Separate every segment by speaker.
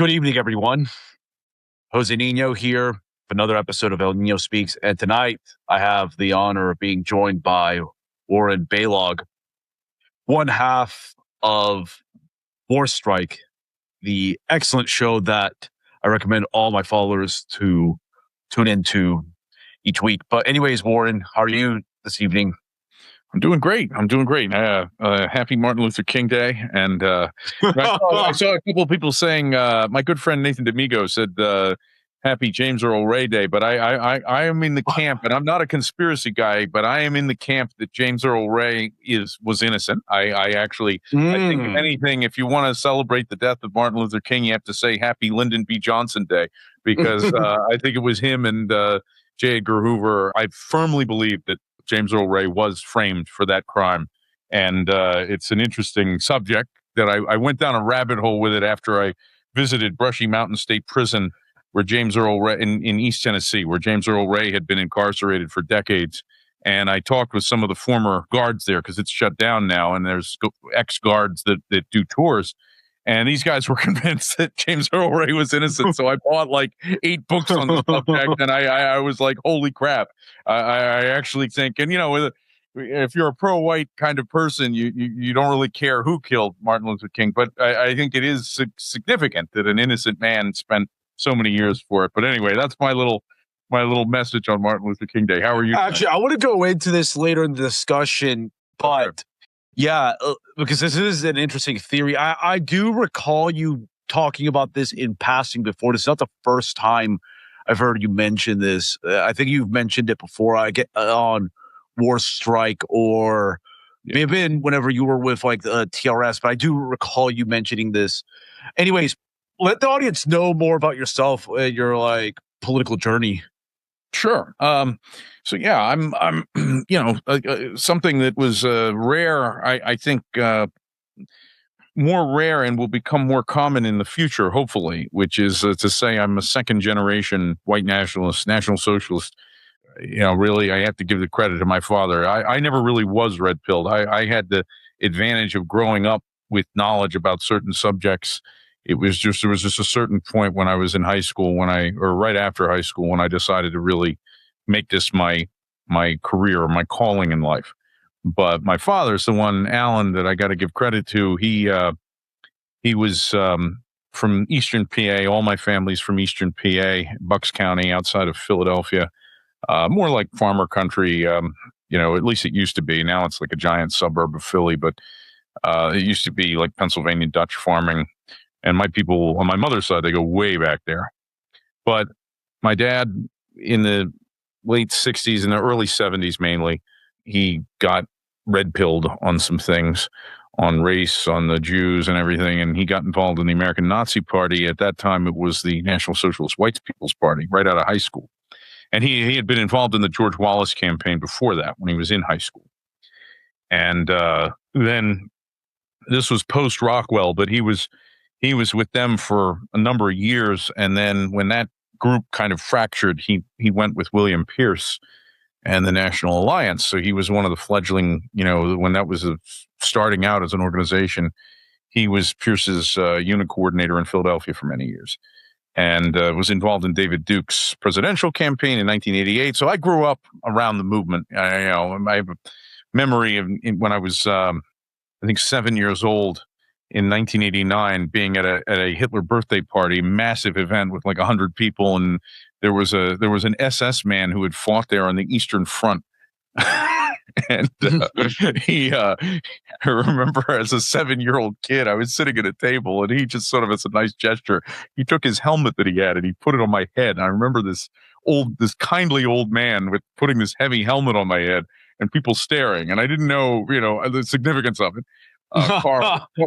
Speaker 1: Good evening, everyone. Jose Niño here for another episode of El Niño Speaks. And tonight I have the honor of being joined by Warren Balogh, one half of WarStrike, the excellent show that I recommend all my followers to tune into each week. But anyways, Warren, how are you this evening?
Speaker 2: I'm doing great. Happy Martin Luther King Day. And I saw a couple of people saying, my good friend Nathan D'Amigo said, happy James Earl Ray Day. But I am in the camp, and I'm not a conspiracy guy, but I am in the camp that James Earl Ray was innocent. I think, if anything, if you want to celebrate the death of Martin Luther King, you have to say happy Lyndon B. Johnson Day, because I think it was him and J. Edgar Hoover. I firmly believe that James Earl Ray was framed for that crime. And it's an interesting subject that I went down a rabbit hole with it after I visited Brushy Mountain State Prison, where James Earl Ray in East Tennessee, where James Earl Ray had been incarcerated for decades. And I talked with some of the former guards there, because it's shut down now, and there's ex-guards that do tours. And these guys were convinced that James Earl Ray was innocent. So I bought like 8 books on the subject, and I was like, holy crap. I actually think, and if you're a pro-white kind of person, you don't really care who killed Martin Luther King. But I think it is significant that an innocent man spent so many years for it. But anyway, that's my little message on Martin Luther King Day. How are you?
Speaker 1: Actually, I want to go into this later in the discussion, but okay. Yeah, because this is an interesting theory. I do recall you talking about this in passing before. This is not the first time I've heard you mention this. I think you've mentioned it before. I get on WarStrike, or maybe whenever you were with like the TRS, but I do recall you mentioning this. Anyways, let the audience know more about yourself, your like political journey.
Speaker 2: Sure. So yeah, I'm something that was rare. I think more rare and will become more common in the future, hopefully, which is to say I'm a second generation white nationalist, National Socialist. Really, I have to give the credit to my father. I never really was red-pilled. I had the advantage of growing up with knowledge about certain subjects. There was just a certain point when I was in high school, or right after high school, when I decided to really make this my career, my calling in life. But my father's the one, Alan, that I got to give credit to. He was from Eastern PA. All my family's from Eastern PA, Bucks County, outside of Philadelphia. More like farmer country, at least it used to be. Now it's like a giant suburb of Philly, but it used to be like Pennsylvania Dutch farming. And my people on my mother's side, they go way back there. But my dad, in the late 60s and the early 70s mainly, he got red-pilled on some things, on race, on the Jews and everything. And he got involved in the American Nazi Party. At that time, it was the National Socialist White People's Party, right out of high school. And he had been involved in the George Wallace campaign before that, when he was in high school. And then this was post-Rockwell, but he was with them for a number of years. And then when that group kind of fractured, he went with William Pierce and the National Alliance. So he was one of the fledgling, when that was starting out as an organization, he was Pierce's unit coordinator in Philadelphia for many years, and was involved in David Duke's presidential campaign in 1988. So I grew up around the movement. I have a memory of when I was, I think, 7 years old, in 1989, being at a Hitler birthday party, massive event with like 100 people, and there was an SS man who had fought there on the Eastern Front, and I remember as a 7-year-old kid, I was sitting at a table, and he just sort of, as a nice gesture, he took his helmet that he had and he put it on my head. And I remember this kindly old man with putting this heavy helmet on my head, and people staring, and I didn't know, the significance of it.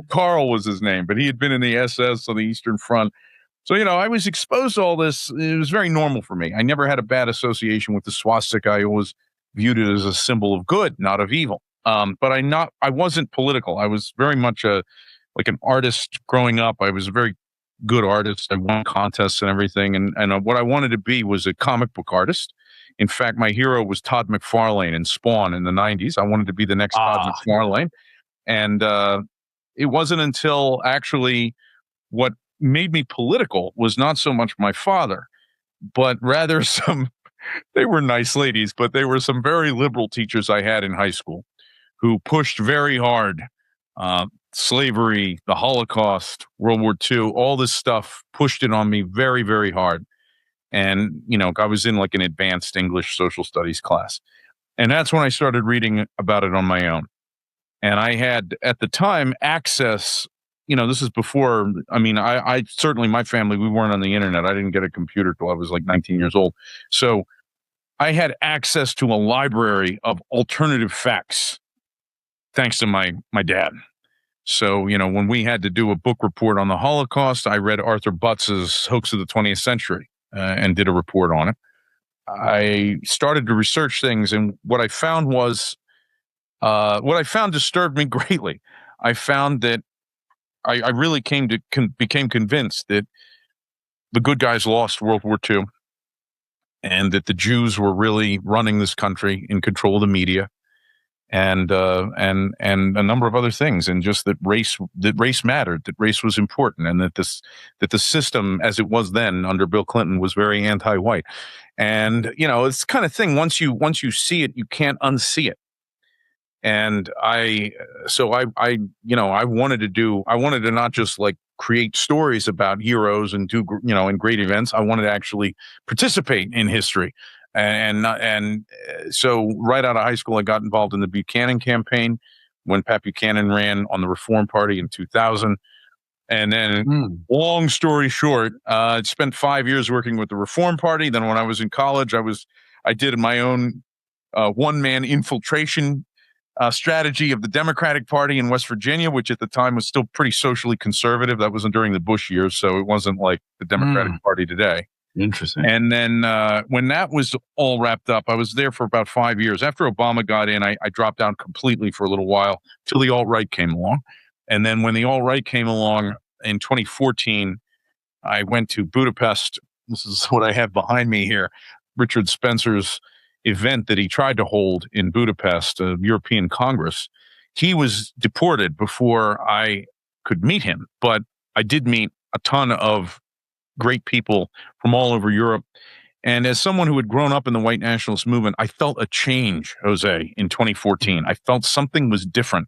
Speaker 2: Carl was his name, but he had been in the SS on the Eastern Front. So, I was exposed to all this. It was very normal for me. I never had a bad association with the swastika. I always viewed it as a symbol of good, not of evil. But I wasn't political. I was very much like an artist growing up. I was a very good artist. I won contests and everything. And what I wanted to be was a comic book artist. In fact, my hero was Todd McFarlane in Spawn in the 90s. I wanted to be the next Todd McFarlane. And it wasn't until actually what made me political was not so much my father, but rather they were nice ladies, but they were some very liberal teachers I had in high school who pushed very hard. Slavery, the Holocaust, World War II, all this stuff pushed it on me very, very hard. And, I was in like an advanced English social studies class. And that's when I started reading about it on my own. And I had, at the time, access. This is before, I certainly, my family, we weren't on the internet. I didn't get a computer till I was like 19 years old. So I had access to a library of alternative facts, thanks to my dad. So, when we had to do a book report on the Holocaust, I read Arthur Butz's Hoax of the 20th Century and did a report on it. I started to research things, and what I found disturbed me greatly. I found that I really became convinced that the good guys lost World War II, and that the Jews were really running this country, in control of the media, and a number of other things, and just that race mattered, that race was important, and that the system as it was then under Bill Clinton was very anti-white. And it's the kind of thing, once you see it, you can't unsee it. And I wanted to not just like create stories about heroes and do, and great events. I wanted to actually participate in history. And so right out of high school, I got involved in the Buchanan campaign when Pat Buchanan ran on the Reform Party in 2000. And then, long story short, I spent 5 years working with the Reform Party. Then when I was in college, I did my own one-man infiltration strategy of the Democratic Party in West Virginia, which at the time was still pretty socially conservative. That wasn't during the Bush years, so it wasn't like the Democratic Party today.
Speaker 1: Interesting.
Speaker 2: And then when that was all wrapped up, I was there for about 5 years. After Obama got in, I dropped down completely for a little while till the alt-right came along. And then when the alt-right came along in 2014, I went to Budapest. This is what I have behind me here. Richard Spencer's event that he tried to hold in Budapest, a European Congress. He was deported before I could meet him, but I did meet a ton of great people from all over Europe. And as someone who had grown up in the white nationalist movement, I felt a change, Jose, in 2014. I felt something was different.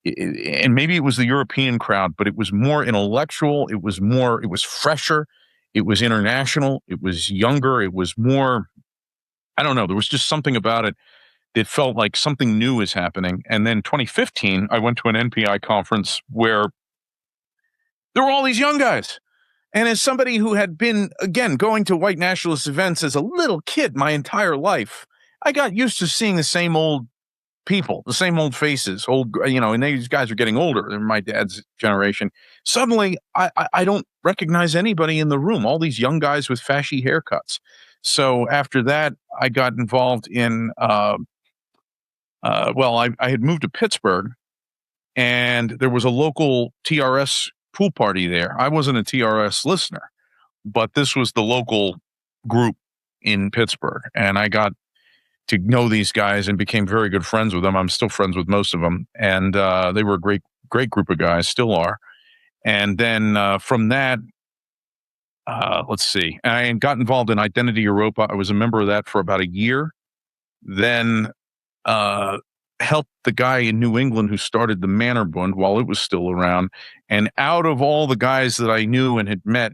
Speaker 2: And maybe it was the European crowd, but it was more intellectual. It was fresher. It was international. It was younger. It was more, I don't know. There was just something about it that felt like something new is happening. And then 2015, I went to an NPI conference where there were all these young guys. And as somebody who had been, again, going to white nationalist events as a little kid my entire life, I got used to seeing the same old people, the same old faces, and these guys are getting older. They're my dad's generation. Suddenly, I don't recognize anybody in the room, all these young guys with fashy haircuts. So after that, I got involved in, I had moved to Pittsburgh, and there was a local TRS pool party there. I wasn't a TRS listener, but this was the local group in Pittsburgh, and I got to know these guys and became very good friends with them. I'm still friends with most of them, and they were a great group of guys, still are. And then from that, let's see, I got involved in Identity Europa. I was a member of that for about a year. Then helped the guy in New England who started the Mannerbund while it was still around. And out of all the guys that I knew and had met,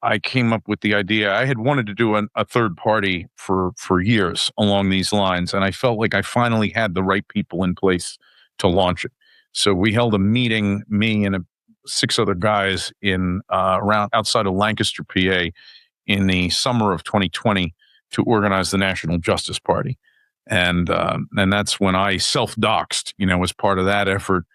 Speaker 2: I came up with the idea. I had wanted to do a third party for years along these lines, and I felt like I finally had the right people in place to launch it. So we held a meeting, me and 6 other guys in around outside of Lancaster, PA, in the summer of 2020 to organize the National Justice Party. And that's when I self-doxed, as part of that effort.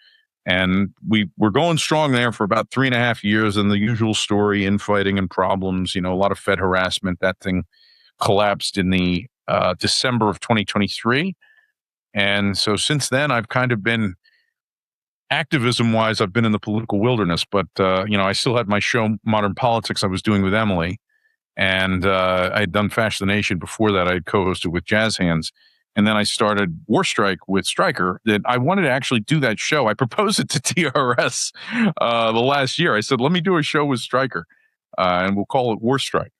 Speaker 2: And we were going strong there for about 3.5 years, and the usual story, infighting and problems, a lot of Fed harassment. That thing collapsed in the December of 2023. And so since then, I've kind of been, activism-wise, I've been in the political wilderness. But, I still had my show, Modern Politics, I was doing with Emily. And I had done Fashion the Nation before that. I had co-hosted with Jazz Hands. and then I started WarStrike with Stryker, that I wanted to actually do that show. I proposed it to TRS the last year. I said, let me do a show with Stryker, and we'll call it WarStrike.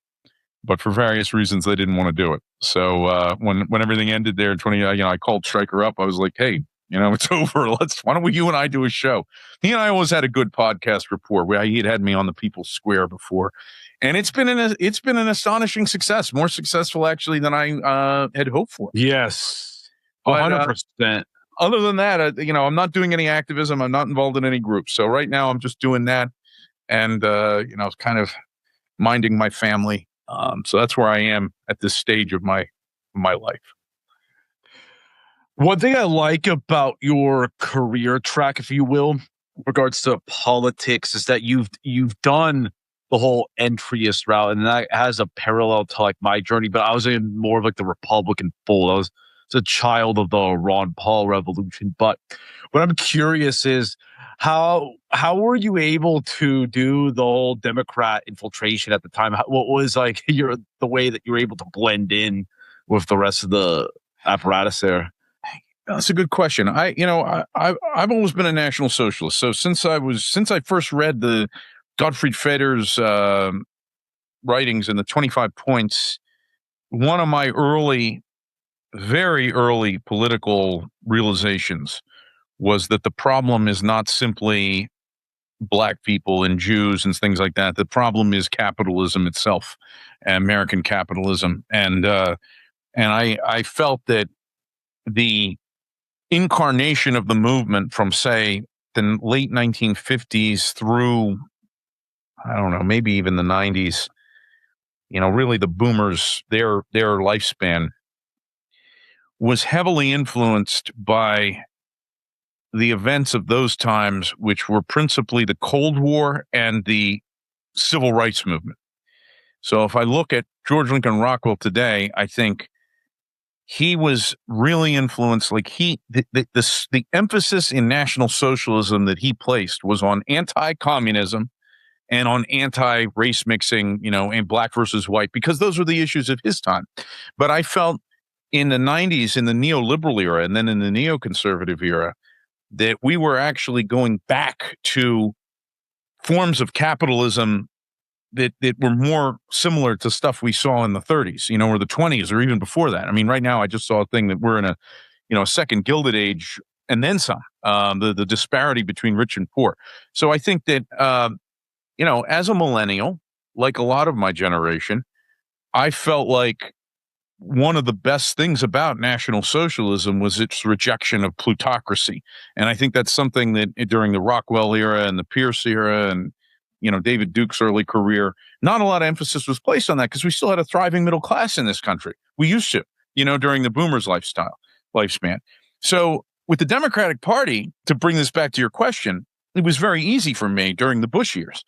Speaker 2: But for various reasons, they didn't want to do it. So when everything ended there in 20, I called Stryker up. I was like, hey, it's over. Why don't you and I do a show? He and I always had a good podcast rapport. He had me on the People's Square before, and it's been an astonishing success, more successful actually than I had hoped for.
Speaker 1: Yes,
Speaker 2: But,
Speaker 1: 100%.
Speaker 2: Other than that, I'm not doing any activism. I'm not involved in any groups. So right now, I'm just doing that, and kind of minding my family. So that's where I am at this stage of my life.
Speaker 1: One thing I like about your career track, if you will, in regards to politics, is that you've done the whole entryist route, and that has a parallel to like my journey. But I was in more of like the Republican fold. I was a child of the Ron Paul revolution. But what I'm curious is how were you able to do the whole Democrat infiltration at the time? What was like the way that you were able to blend in with the rest of the apparatus there?
Speaker 2: That's a good question. I've always been a National Socialist. So since I first read the Gottfried Feder's writings and the 25 points, one of my very early political realizations was that the problem is not simply Black people and Jews and things like that. The problem is capitalism itself, American capitalism, and I felt that the incarnation of the movement from, say, the late 1950s through, I don't know, maybe even the 90s, really the boomers, their lifespan was heavily influenced by the events of those times, which were principally the Cold War and the Civil Rights Movement. So if I look at George Lincoln Rockwell today, I think he was really influenced. Like the emphasis in National Socialism that he placed was on anti-communism and on anti-race mixing, and black versus white, because those were the issues of his time. But I felt in the 90s, in the neoliberal era, and then in the neoconservative era, that we were actually going back to forms of capitalism that were more similar to stuff we saw in the 30s, or the 20s, or even before that. I mean, right now I just saw a thing that we're in a second Gilded Age and then some, the disparity between rich and poor. So I think that, as a millennial, like a lot of my generation, I felt like one of the best things about National Socialism was its rejection of plutocracy. And I think that's something that during the Rockwell era and the Pierce era and, David Duke's early career, not a lot of emphasis was placed on that because we still had a thriving middle class in this country. We used to, during the boomers' lifespan. So with the Democratic Party, to bring this back to your question, it was very easy for me during the Bush years.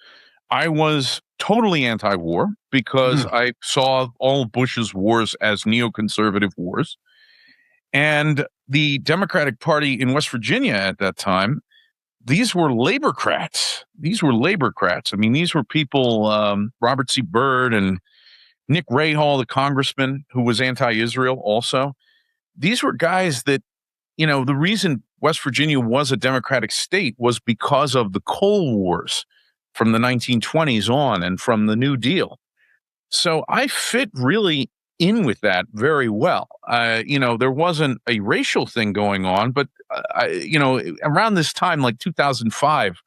Speaker 2: I was totally anti-war because I saw all of Bush's wars as neoconservative wars. And the Democratic Party in West Virginia at that time, these were laborcrats. I mean, these were people, Robert C. Byrd and Nick Rahall, the congressman who was anti-Israel also. These were guys that, the reason West Virginia was a Democratic state was because of the Cold Wars from the 1920s on and from the New Deal. So I fit really in with that very well. There wasn't a racial thing going on, but, around this time, like 2005,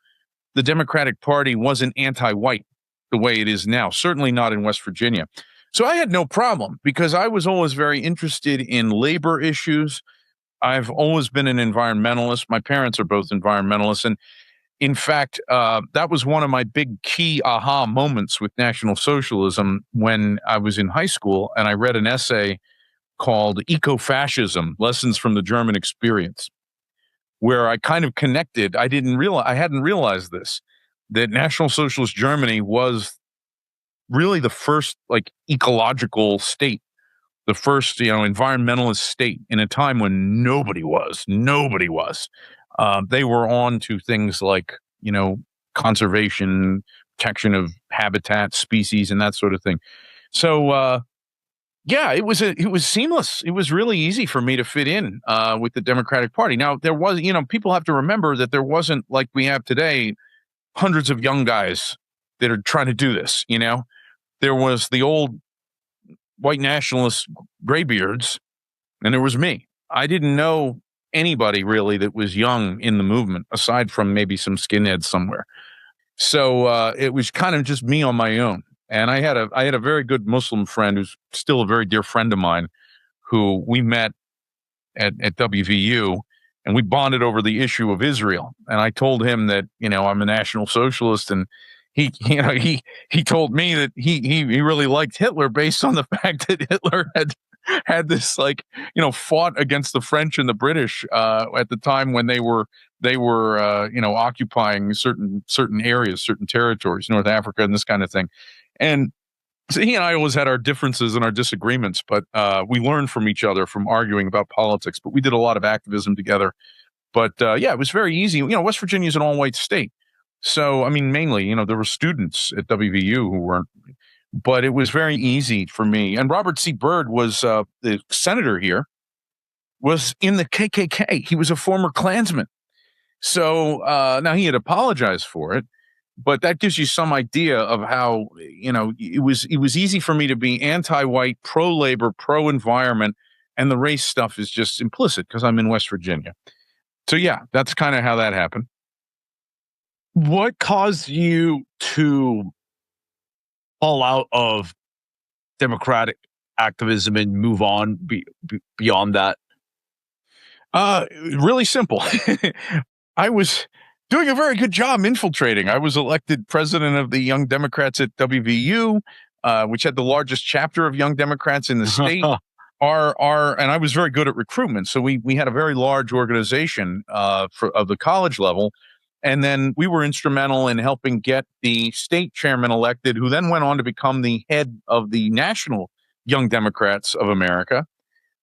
Speaker 2: the Democratic Party wasn't anti-white the way it is now, certainly not in West Virginia. So I had no problem because I was always very interested in labor issues. I've always been an environmentalist. My parents are both environmentalists. And in fact, that was one of my big key aha moments with National Socialism when I was in high school and I read an essay called Eco-Fascism, Lessons from the German Experience, where I kind of connected. I hadn't realized this, that National Socialist Germany was really the first ecological state, the first, environmentalist state in a time when nobody was. They were on to things like, conservation, protection of habitat, species, and that sort of thing. So Yeah, it was seamless. It was really easy for me to fit in with the Democratic Party. Now there was, people have to remember that there wasn't like we have today, hundreds of young guys that are trying to do this. There was the old white nationalist graybeards, and there was me. I didn't know anybody really that was young in the movement, aside from maybe some skinheads somewhere. So it was kind of just me on my own. And I had a very good Muslim friend who's still a very dear friend of mine, who we met at WVU, and we bonded over the issue of Israel. And I told him that I'm a National Socialist, and he told me that he really liked Hitler based on the fact that Hitler had this fought against the French and the British at the time when they were occupying certain areas, certain territories, North Africa and this kind of thing. And so he and I always had our differences and our disagreements, but we learned from each other from arguing about politics. But we did a lot of activism together. But it was very easy. West Virginia is an all-white state. So, I mean, mainly, there were students at WVU who weren't, but it was very easy for me. And Robert C. Byrd was the senator here, was in the KKK. He was a former Klansman. So now he had apologized for it, but that gives you some idea of how, it was easy for me to be anti-white, pro-labor, pro-environment, and the race stuff is just implicit because I'm in West Virginia. So yeah, that's kind of how that happened.
Speaker 1: What caused you to fall out of democratic activism and move on beyond that?
Speaker 2: Really simple. I was doing a very good job infiltrating. I was elected president of the Young Democrats at WVU, which had the largest chapter of Young Democrats in the state. And I was very good at recruitment. So we had a very large organization of the college level. And then we were instrumental in helping get the state chairman elected, who then went on to become the head of the National Young Democrats of America.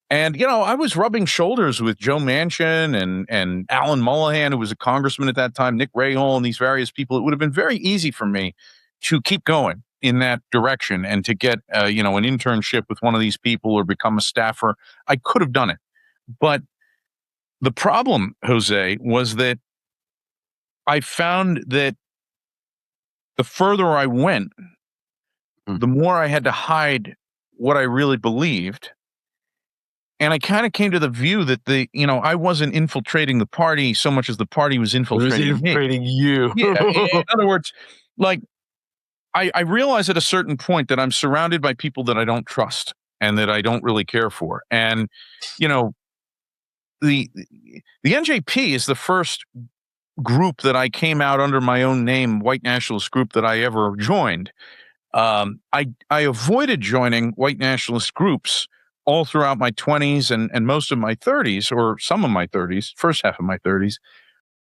Speaker 2: And, I was rubbing shoulders with Joe Manchin and Alan Mullihan, who was a congressman at that time, Nick Rahal, and these various people. It would have been very easy for me to keep going in that direction and to get, an internship with one of these people or become a staffer. I could have done it. But the problem, Jose, was that I found that the further I went, the more I had to hide what I really believed. And I kind of came to the view that I wasn't infiltrating the party so much as the party was infiltrating
Speaker 1: you.
Speaker 2: Yeah, in other words, I realized at a certain point that I'm surrounded by people that I don't trust and that I don't really care for. And, the NJP is the first group that I came out under my own name, white nationalist group, that I ever joined. I avoided joining white nationalist groups all throughout my 20s and most of my 30s, or some of my 30s, first half of my 30s,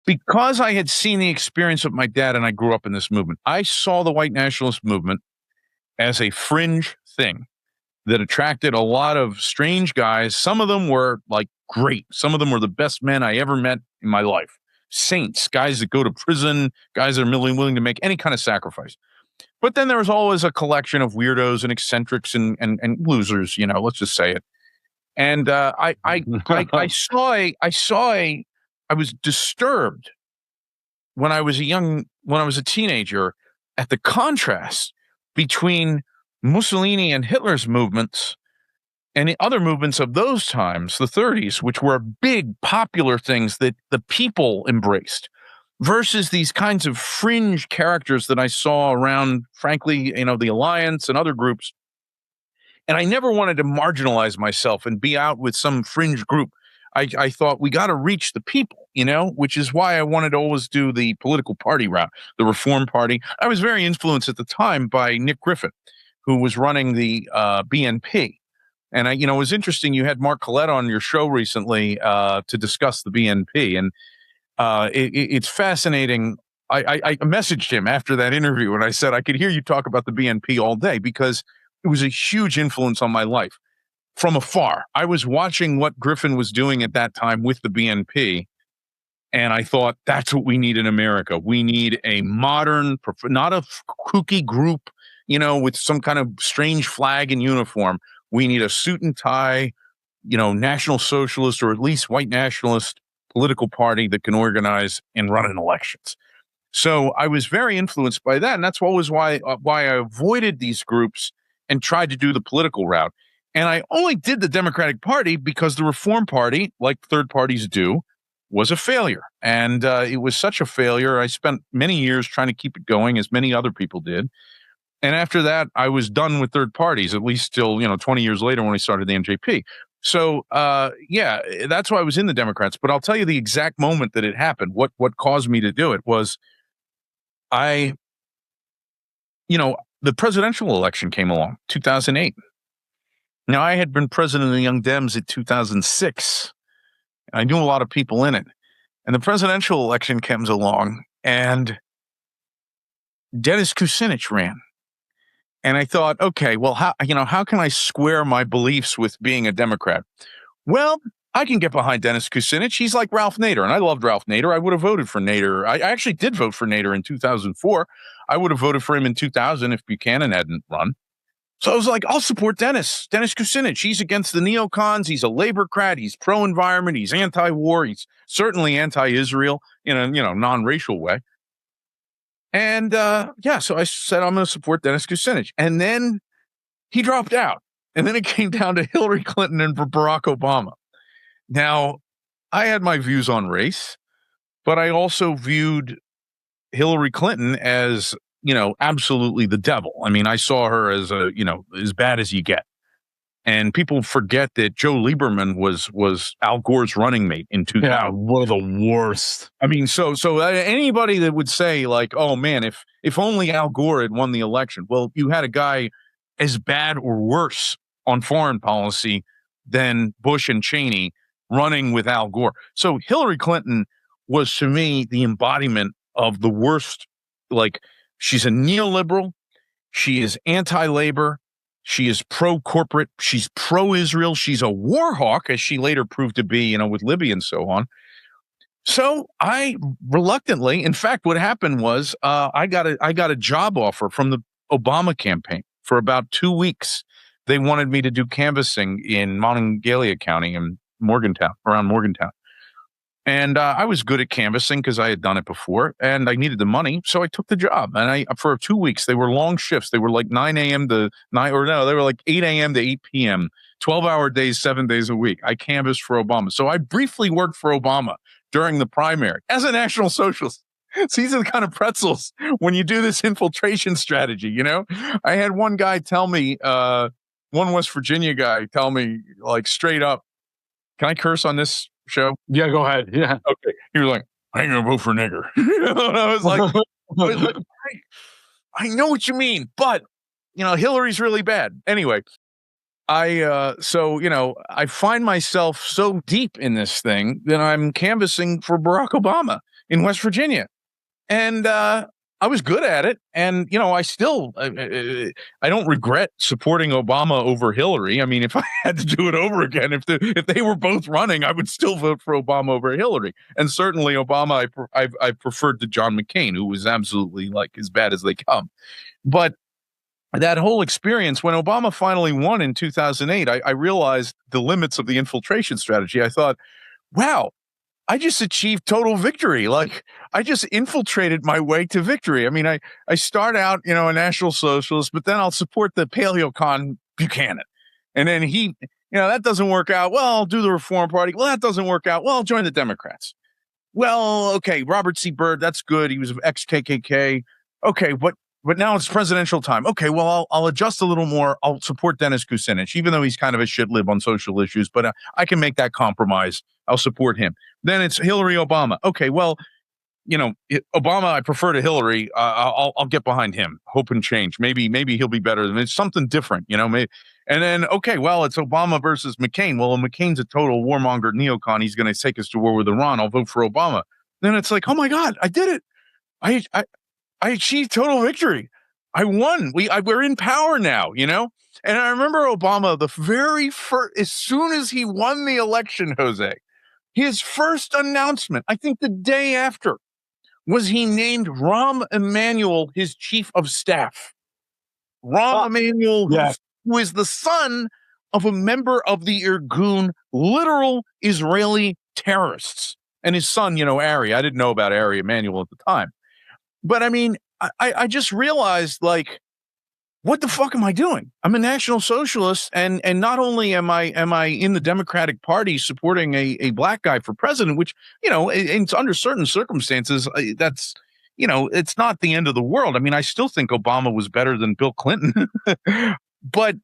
Speaker 2: because I had seen the experience of my dad and I grew up in this movement. I saw the white nationalist movement as a fringe thing that attracted a lot of strange guys. Some of them were great. Some of them were the best men I ever met in my life. Saints, guys that go to prison, guys that are willing to make any kind of sacrifice. But then there was always a collection of weirdos and eccentrics and losers, let's just say it. And I was disturbed when I was a teenager at the contrast between Mussolini and Hitler's movements and the other movements of those times, the 30s, which were big popular things that the people embraced, versus these kinds of fringe characters that I saw around, frankly, the Alliance and other groups. And I never wanted to marginalize myself and be out with some fringe group. I thought we got to reach the people, which is why I wanted to always do the political party route, the Reform Party. I was very influenced at the time by Nick Griffith, who was running the BNP. And it was interesting. You had Mark Collette on your show recently to discuss the BNP. And it's fascinating. I messaged him after that interview and I said, I could hear you talk about the BNP all day because it was a huge influence on my life from afar. I was watching what Griffin was doing at that time with the BNP. And I thought, that's what we need in America. We need a modern, not a kooky group, with some kind of strange flag and uniform. We need a suit and tie, national socialist or at least white nationalist political party that can organize and run in elections. So I was very influenced by that. And that's always why I avoided these groups and tried to do the political route. And I only did the Democratic Party because the Reform Party, like third parties do, was a failure. And it was such a failure. I spent many years trying to keep it going, as many other people did. And after that, I was done with third parties, at least till, 20 years later when I started the NJP. So, that's why I was in the Democrats. But I'll tell you the exact moment that it happened. What caused me to do it was the presidential election came along, 2008. Now, I had been president of the Young Dems in 2006. I knew a lot of people in it. And the presidential election comes along, and Dennis Kucinich ran. And I thought, okay, well, how can I square my beliefs with being a Democrat? Well, I can get behind Dennis Kucinich. He's like Ralph Nader, and I loved Ralph Nader. I would have voted for Nader. I actually did vote for Nader in 2004. I would have voted for him in 2000 if Buchanan hadn't run. So I was like, I'll support Dennis Kucinich. He's against the neocons. He's a laborcrat. He's pro-environment. He's anti-war. He's certainly anti-Israel in a non-racial way. And so I said, I'm going to support Dennis Kucinich. And then he dropped out. And then it came down to Hillary Clinton and Barack Obama. Now, I had my views on race, but I also viewed Hillary Clinton as, absolutely the devil. I mean, I saw her as as bad as you get. And people forget that Joe Lieberman was Al Gore's running mate in 2000.
Speaker 1: Yeah, one of the worst.
Speaker 2: I mean, so anybody that would say like, oh man, if only Al Gore had won the election. Well, you had a guy as bad or worse on foreign policy than Bush and Cheney running with Al Gore. So Hillary Clinton was, to me, the embodiment of the worst. Like, she's a neoliberal. She is anti-labor. She is pro-corporate. She's pro-Israel. She's a war hawk, as she later proved to be, with Libya and so on. So I reluctantly, in fact, what happened was I got a job offer from the Obama campaign for about 2 weeks. They wanted me to do canvassing in Monongalia County in around Morgantown. And I was good at canvassing because I had done it before, and I needed the money, so I took the job. And for 2 weeks, they were long shifts. They were like 9 a.m. to 9, or no, they were like 8 a.m. to 8 p.m., 12-hour days, 7 days a week. I canvassed for Obama. So I briefly worked for Obama during the primary as a National Socialist. So these are the kind of pretzels when you do this infiltration strategy, I had one guy tell me, one West Virginia guy tell me, like, straight up, can I curse on this show?
Speaker 1: Yeah, go ahead. Yeah.
Speaker 2: Okay. He was like, I ain't gonna vote for nigger. And I was like, I know what you mean, but Hillary's really bad. Anyway, I find myself so deep in this thing that I'm canvassing for Barack Obama in West Virginia. And I was good at it. And, I still, I don't regret supporting Obama over Hillary. I mean, if I had to do it over again, if they were both running, I would still vote for Obama over Hillary. And certainly Obama, I preferred to John McCain, who was absolutely like as bad as they come. But that whole experience, when Obama finally won in 2008, I realized the limits of the infiltration strategy. I thought, wow, I just achieved total victory. Like, I just infiltrated my way to victory. I mean, I start out, a National Socialist, but then I'll support the paleocon Buchanan. And then he, that doesn't work out. Well, I'll do the Reform Party. Well, that doesn't work out. Well, I'll join the Democrats. Well, okay, Robert C. Byrd, that's good. He was ex-KKK. Okay, but now it's presidential time. Okay, well, I'll adjust a little more. I'll support Dennis Kucinich, even though he's kind of a shit lib on social issues, but I can make that compromise. I'll support him. Then it's Hillary, Obama. Okay, well, Obama, I prefer to Hillary. I'll get behind him. Hope and change. Maybe he'll be better. It's something different, maybe. And then, okay, well, it's Obama versus McCain. Well, McCain's a total warmonger neocon. He's going to take us to war with Iran. I'll vote for Obama. Then it's like, oh my God, I did it. I achieved total victory. I won. We're in power now, And I remember Obama, the very first, as soon as he won the election, Jose, his first announcement, I think the day after, was he named Rahm Emanuel his chief of staff. Rahm Emanuel, who is the son of a member of the Irgun, literal Israeli terrorists. And his son, Ari. I didn't know about Ari Emanuel at the time. But I mean, I just realized, like, what the fuck am I doing? I'm a National Socialist, and not only am I in the Democratic Party supporting a black guy for president, which, under certain circumstances, that's, it's not the end of the world. I mean, I still think Obama was better than Bill Clinton. But,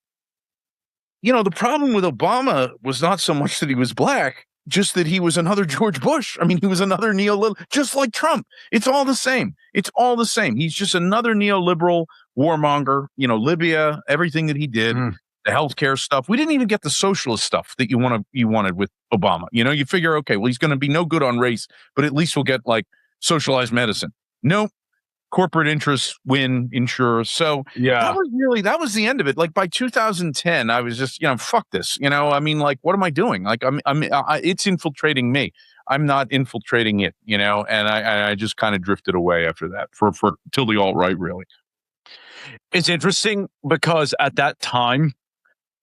Speaker 2: the problem with Obama was not so much that he was black, just that he was another George Bush. I mean, he was another neoliberal, just like Trump. It's all the same. It's all the same. He's just another neoliberal warmonger. Libya, everything that he did, the healthcare stuff. We didn't even get the socialist stuff that you wanted with Obama. You figure, okay, well, he's going to be no good on race, but at least we'll get like socialized medicine. Nope. Corporate interests win, insurers. So
Speaker 1: Yeah.
Speaker 2: that was the end of it. Like by 2010, I was just, fuck this. I mean, like, what am I doing? Like, it's infiltrating me. I'm not infiltrating it. And I just kind of drifted away after that for till the alt-right, really.
Speaker 1: It's interesting because at that time,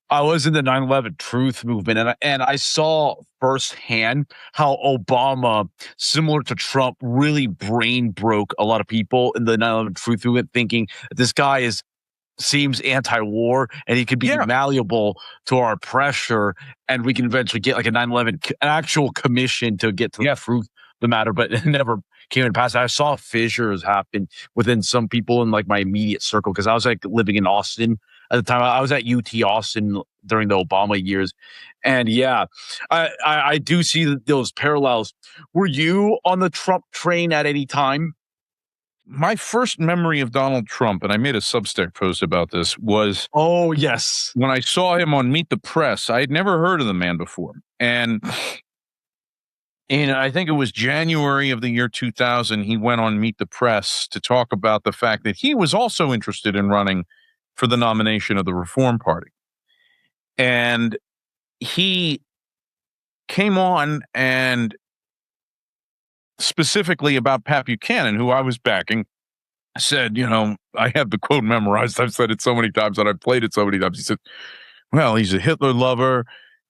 Speaker 1: I was in the 9/11 Truth movement, and I saw firsthand how Obama, similar to Trump, really brain broke a lot of people in the 9/11 Truth movement, thinking this guy seems anti-war and he could be malleable to our pressure, and we can eventually get like a 9/11 an actual commission to get to the truth of the matter. But it never came to pass. I saw fissures happen within some people in like my immediate circle because I was like living in Austin at the time. I was at UT Austin during the Obama years. And I do see those parallels. Were you on the Trump train at any time?
Speaker 2: My first memory of Donald Trump, and I made a Substack post about this, was when I saw him on Meet the Press. I had never heard of the man before. And I think it was January of the year 2000, he went on Meet the Press to talk about the fact that he was also interested in running for the nomination of the Reform Party. And he came on and specifically about Pat Buchanan, who I was backing, said, I have the quote memorized. I've said it so many times and I've played it so many times. He said, well, he's a Hitler lover.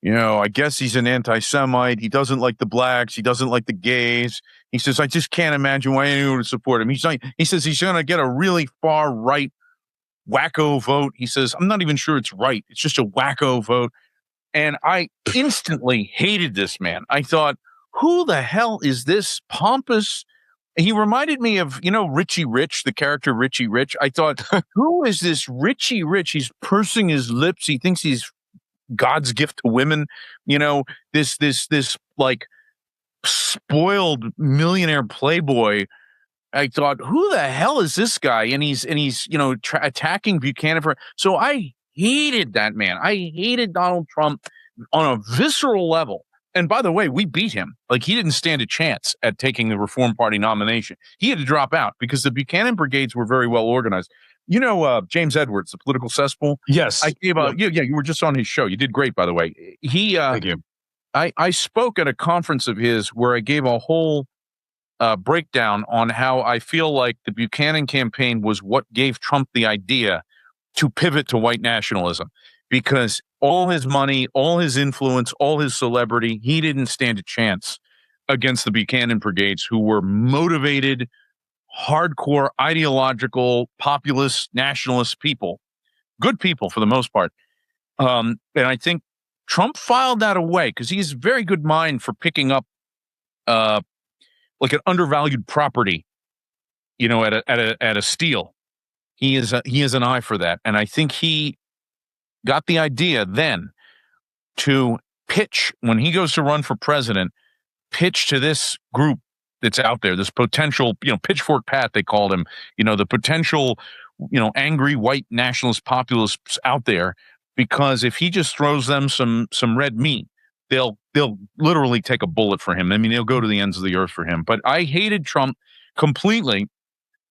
Speaker 2: I guess he's an anti-Semite. He doesn't like the blacks. He doesn't like the gays. He says, I just can't imagine why anyone would support him. He says he's going to get a really far right wacko vote. He says, I'm not even sure it's right. It's just a wacko vote. And I instantly hated this man. I thought, who the hell is this pompous? He reminded me of, Richie Rich, the character Richie Rich. I thought, who is this Richie Rich? He's pursing his lips. He thinks he's God's gift to women. This like spoiled millionaire playboy. I thought, who the hell is this guy? And he's attacking Buchanan so I hated that man. I hated Donald Trump on a visceral level. And by the way, we beat him. Like, he didn't stand a chance at taking the Reform Party nomination. He had to drop out because the Buchanan brigades were very well organized. James Edwards, the political cesspool.
Speaker 1: Yes.
Speaker 2: I gave you were just on his show. You did great, by the way.
Speaker 1: Thank you.
Speaker 2: I spoke at a conference of his where I gave a whole breakdown on how I feel like the Buchanan campaign was what gave Trump the idea to pivot to white nationalism, because all his money, all his influence, all his celebrity, he didn't stand a chance against the Buchanan brigades, who were motivated, hardcore, ideological, populist, nationalist people, good people for the most part. And I think Trump filed that away because he's a very good mind for picking up like an undervalued property, at a steal. He has an eye for that. And I think he got the idea then to pitch, when he goes to run for president, pitch to this group that's out there, this potential, Pitchfork Pat, they called him, the potential, angry white nationalist populists out there, because if he just throws them some red meat, they'll literally take a bullet for him. I mean, they'll go to the ends of the earth for him. But I hated Trump completely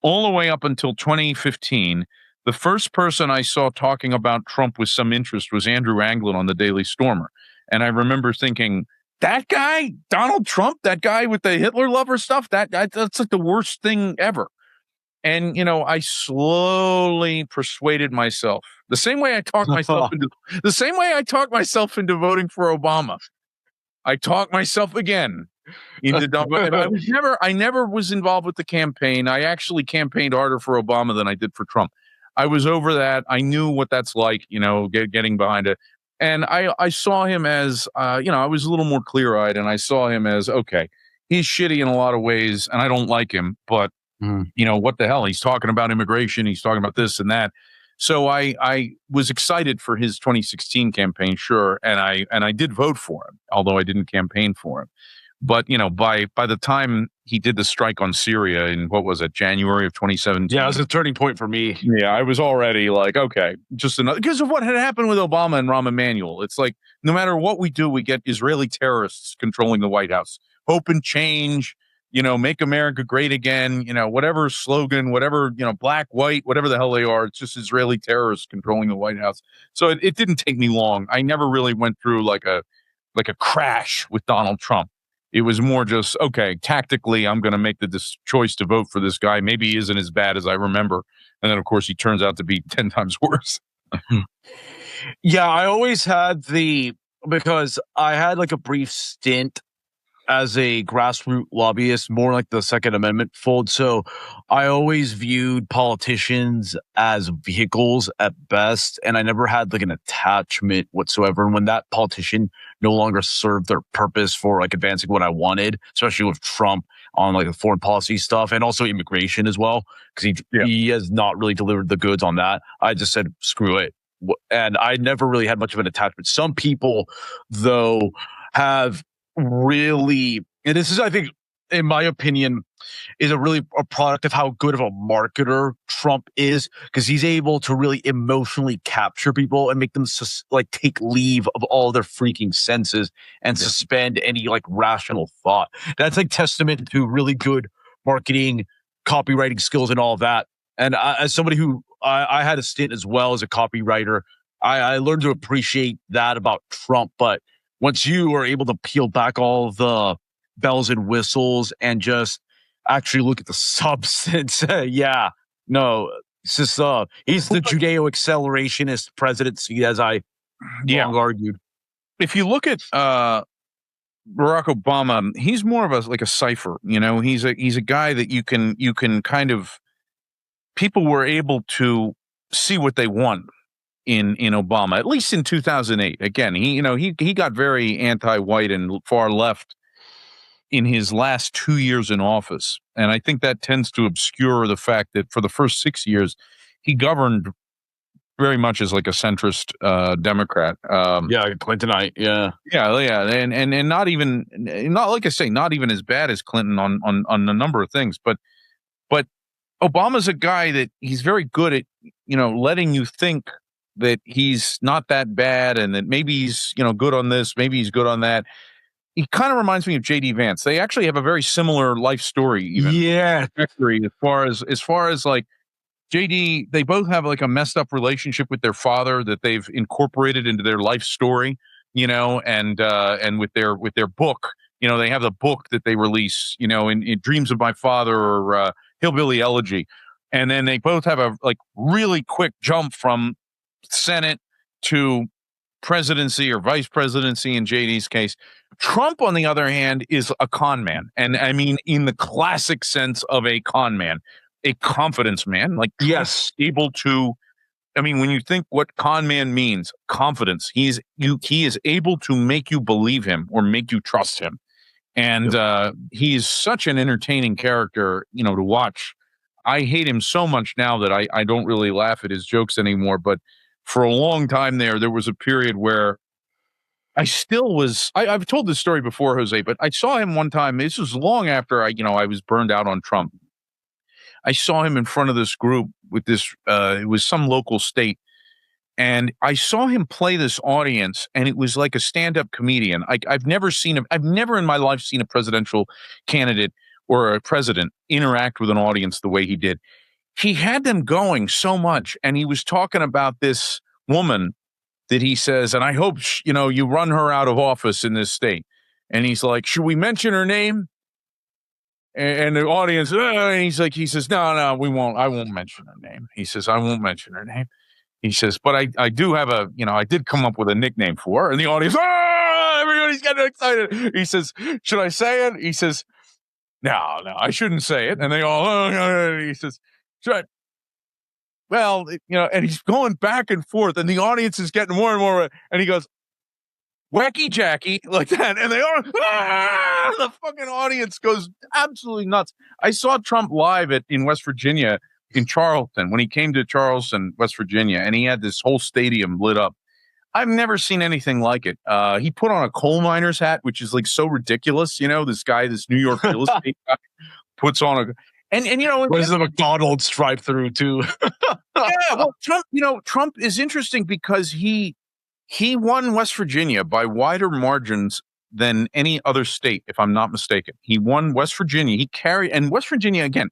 Speaker 2: all the way up until 2015. The first person I saw talking about Trump with some interest was Andrew Anglin on the Daily Stormer. And I remember thinking, that guy, Donald Trump, that guy with the Hitler lover stuff, that's like the worst thing ever. And, I slowly persuaded myself the same way I talked myself into voting for Obama. I talked myself again into and I never was involved with the campaign. I actually campaigned harder for Obama than I did for Trump. I was over that. I knew what that's like, getting behind it. And I saw him as, I was a little more clear-eyed, and I saw him as, okay, he's shitty in a lot of ways, and I don't like him, but what the hell? He's talking about immigration. He's talking about this and that. So I was excited for his 2016 campaign, sure, and I did vote for him, although I didn't campaign for him. But by the time he did the strike on Syria in what was it, January of 2017?
Speaker 1: Yeah, it was a turning point for me.
Speaker 2: Yeah, I was already like, okay, just another, because of what had happened with Obama and Rahm Emanuel. It's like no matter what we do, we get Israeli terrorists controlling the White House. Hope and change. Make America great again, whatever slogan, whatever, black, white, whatever the hell they are. It's just Israeli terrorists controlling the White House. So it didn't take me long. I never really went through like a crash with Donald Trump. It was more just, okay, tactically, I'm going to make the choice to vote for this guy. Maybe he isn't as bad as I remember. And then, of course, he turns out to be 10 times worse.
Speaker 1: Yeah, I always had because I had like a brief stint as a grassroots lobbyist, more like the Second Amendment fold. So I always viewed politicians as vehicles at best, and I never had like an attachment whatsoever. And when that politician no longer served their purpose for like advancing what I wanted, especially with Trump on like the foreign policy stuff and also immigration as well, because he has not really delivered the goods on that. I just said, screw it. And I never really had much of an attachment. Some people, though, have really, and this is, I think, in my opinion, is a product of how good of a marketer Trump is, because he's able to really emotionally capture people and make them take leave of all their freaking senses and suspend any like rational thought. That's like testament to really good marketing, copywriting skills, and all of that. And as somebody who I had a stint as well as a copywriter, I learned to appreciate that about Trump. But once you are able to peel back all the bells and whistles and just actually look at the substance, it's just he's the Judeo-accelerationist presidency, as I long argued.
Speaker 2: If you look at Barack Obama, he's more of a cipher. He's a guy that you can kind of, people were able to see what they want in Obama, at least in 2008. Again, he got very anti-white and far left in his last 2 years in office. And I think that tends to obscure the fact that for the first 6 years, he governed very much as like a centrist Democrat.
Speaker 1: Clintonite. Yeah.
Speaker 2: And not like I say, not even as bad as Clinton on a number of things, but Obama's a guy that he's very good at, letting you think that he's not that bad and that maybe he's, good on this, maybe he's good on that. He kind of reminds me of J.D. Vance. They actually have a very similar life story. As far as like J.D., they both have like a messed up relationship with their father that they've incorporated into their life story, and with their book, they have the book that they release, in Dreams of My Father or Hillbilly Elegy. And then they both have a like really quick jump from Senate to presidency or vice presidency in JD's case. Trump, on the other hand, is a con man. And I mean, in the classic sense of a con man, a confidence man. Like, yes, able to, I mean, when you think what con man means, confidence, he is able to make you believe him or make you trust him. And he is such an entertaining character, to watch. I hate him so much now that I don't really laugh at his jokes anymore. But for a long time there was a period where I still was, I've told this story before, Jose, but I saw him one time. This was long after I was burned out on Trump. I saw him in front of this group with this, it was some local state. And I saw him play this audience, and it was like a stand-up comedian. I've never in my life seen a presidential candidate or a president interact with an audience the way he did. He had them going so much, and he was talking about this woman that he says, and I hope, you run her out of office in this state. And he's like, should we mention her name? And the audience, and he says, no, I won't mention her name. He says, I won't mention her name. He says, but I do have I did come up with a nickname for her. And the audience, everybody's getting excited. He says, should I say it? He says, no, I shouldn't say it. And they all, he says, should I? Well, and he's going back and forth, and the audience is getting more and more, and he goes, Wacky Jackie, like that, and they all, the fucking audience goes absolutely nuts. I saw Trump live in West Virginia, in Charleston, when he came to Charleston, West Virginia, and he had this whole stadium lit up. I've never seen anything like it. He put on a coal miner's hat, which is like so ridiculous. This guy, this New York real estate guy, puts on a, and
Speaker 1: there's a McDonald's stripe through too.
Speaker 2: Yeah, well, Trump is interesting because he won West Virginia by wider margins than any other state, if I'm not mistaken. He won West Virginia. He carried, and West Virginia, again,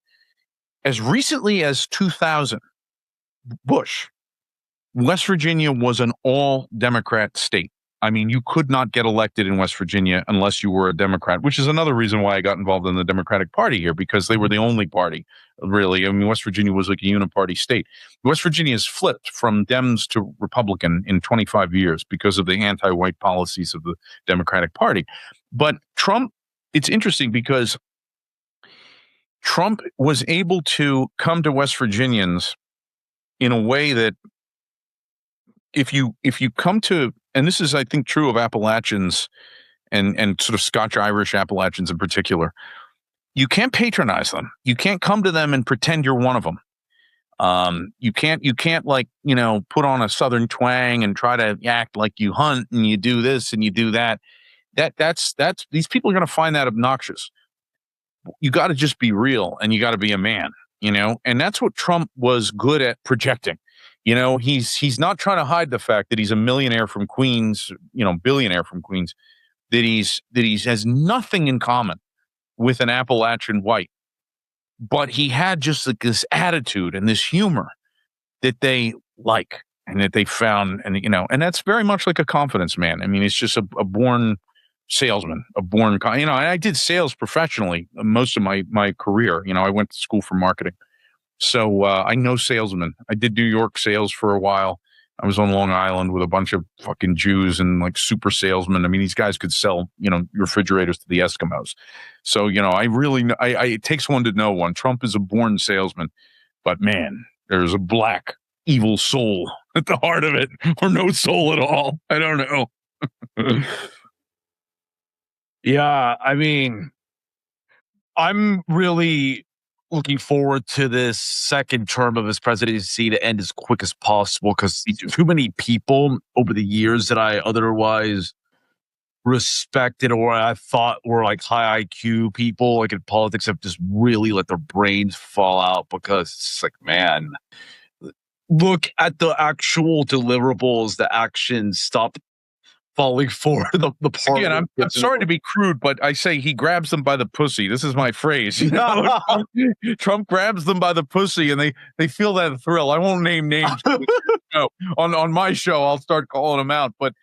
Speaker 2: as recently as 2000, Bush, West Virginia was an all-Democrat state. I mean, you could not get elected in West Virginia unless you were a Democrat, which is another reason why I got involved in the Democratic Party here, because they were the only party, really. I mean, West Virginia was like a uniparty state. West Virginia has flipped from Dems to Republican in 25 years because of the anti-white policies of the Democratic Party. But Trump, it's interesting because Trump was able to come to West Virginians in a way that if you come to, and this is, I think, true of Appalachians and sort of Scotch-Irish Appalachians in particular, you can't patronize them. You can't come to them and pretend you're one of them. You can't like, put on a Southern twang and try to act like you hunt and you do this and you do that. That's these people are going to find that obnoxious. You got to just be real, and you got to be a man, and that's what Trump was good at projecting. He's not trying to hide the fact that he's a millionaire from Queens, billionaire from Queens, that he has nothing in common with an Appalachian white, but he had just like this attitude and this humor that they like and that they found, and that's very much like a confidence man. I mean, it's just a born salesman, and I did sales professionally most of my career. I went to school for marketing. So I know salesmen. I did New York sales for a while. I was on Long Island with a bunch of fucking Jews and like super salesmen. I mean, these guys could sell, refrigerators to the Eskimos. So, I really, it takes one to know one. Trump is a born salesman, but man, there's a black evil soul at the heart of it, or no soul at all. I don't know.
Speaker 1: Yeah, I mean, I'm really looking forward to this second term of his presidency to end as quick as possible, because too many people over the years that I otherwise respected or I thought were like high IQ people, like in politics, have just really let their brains fall out, because it's like, man, look at the actual deliverables, the actions, stop falling for the part.
Speaker 2: Again, I'm sorry to be crude, but I say he grabs them by the pussy. This is my phrase. Trump grabs them by the pussy, and they feel that thrill. I won't name names. On my show, I'll start calling them out. But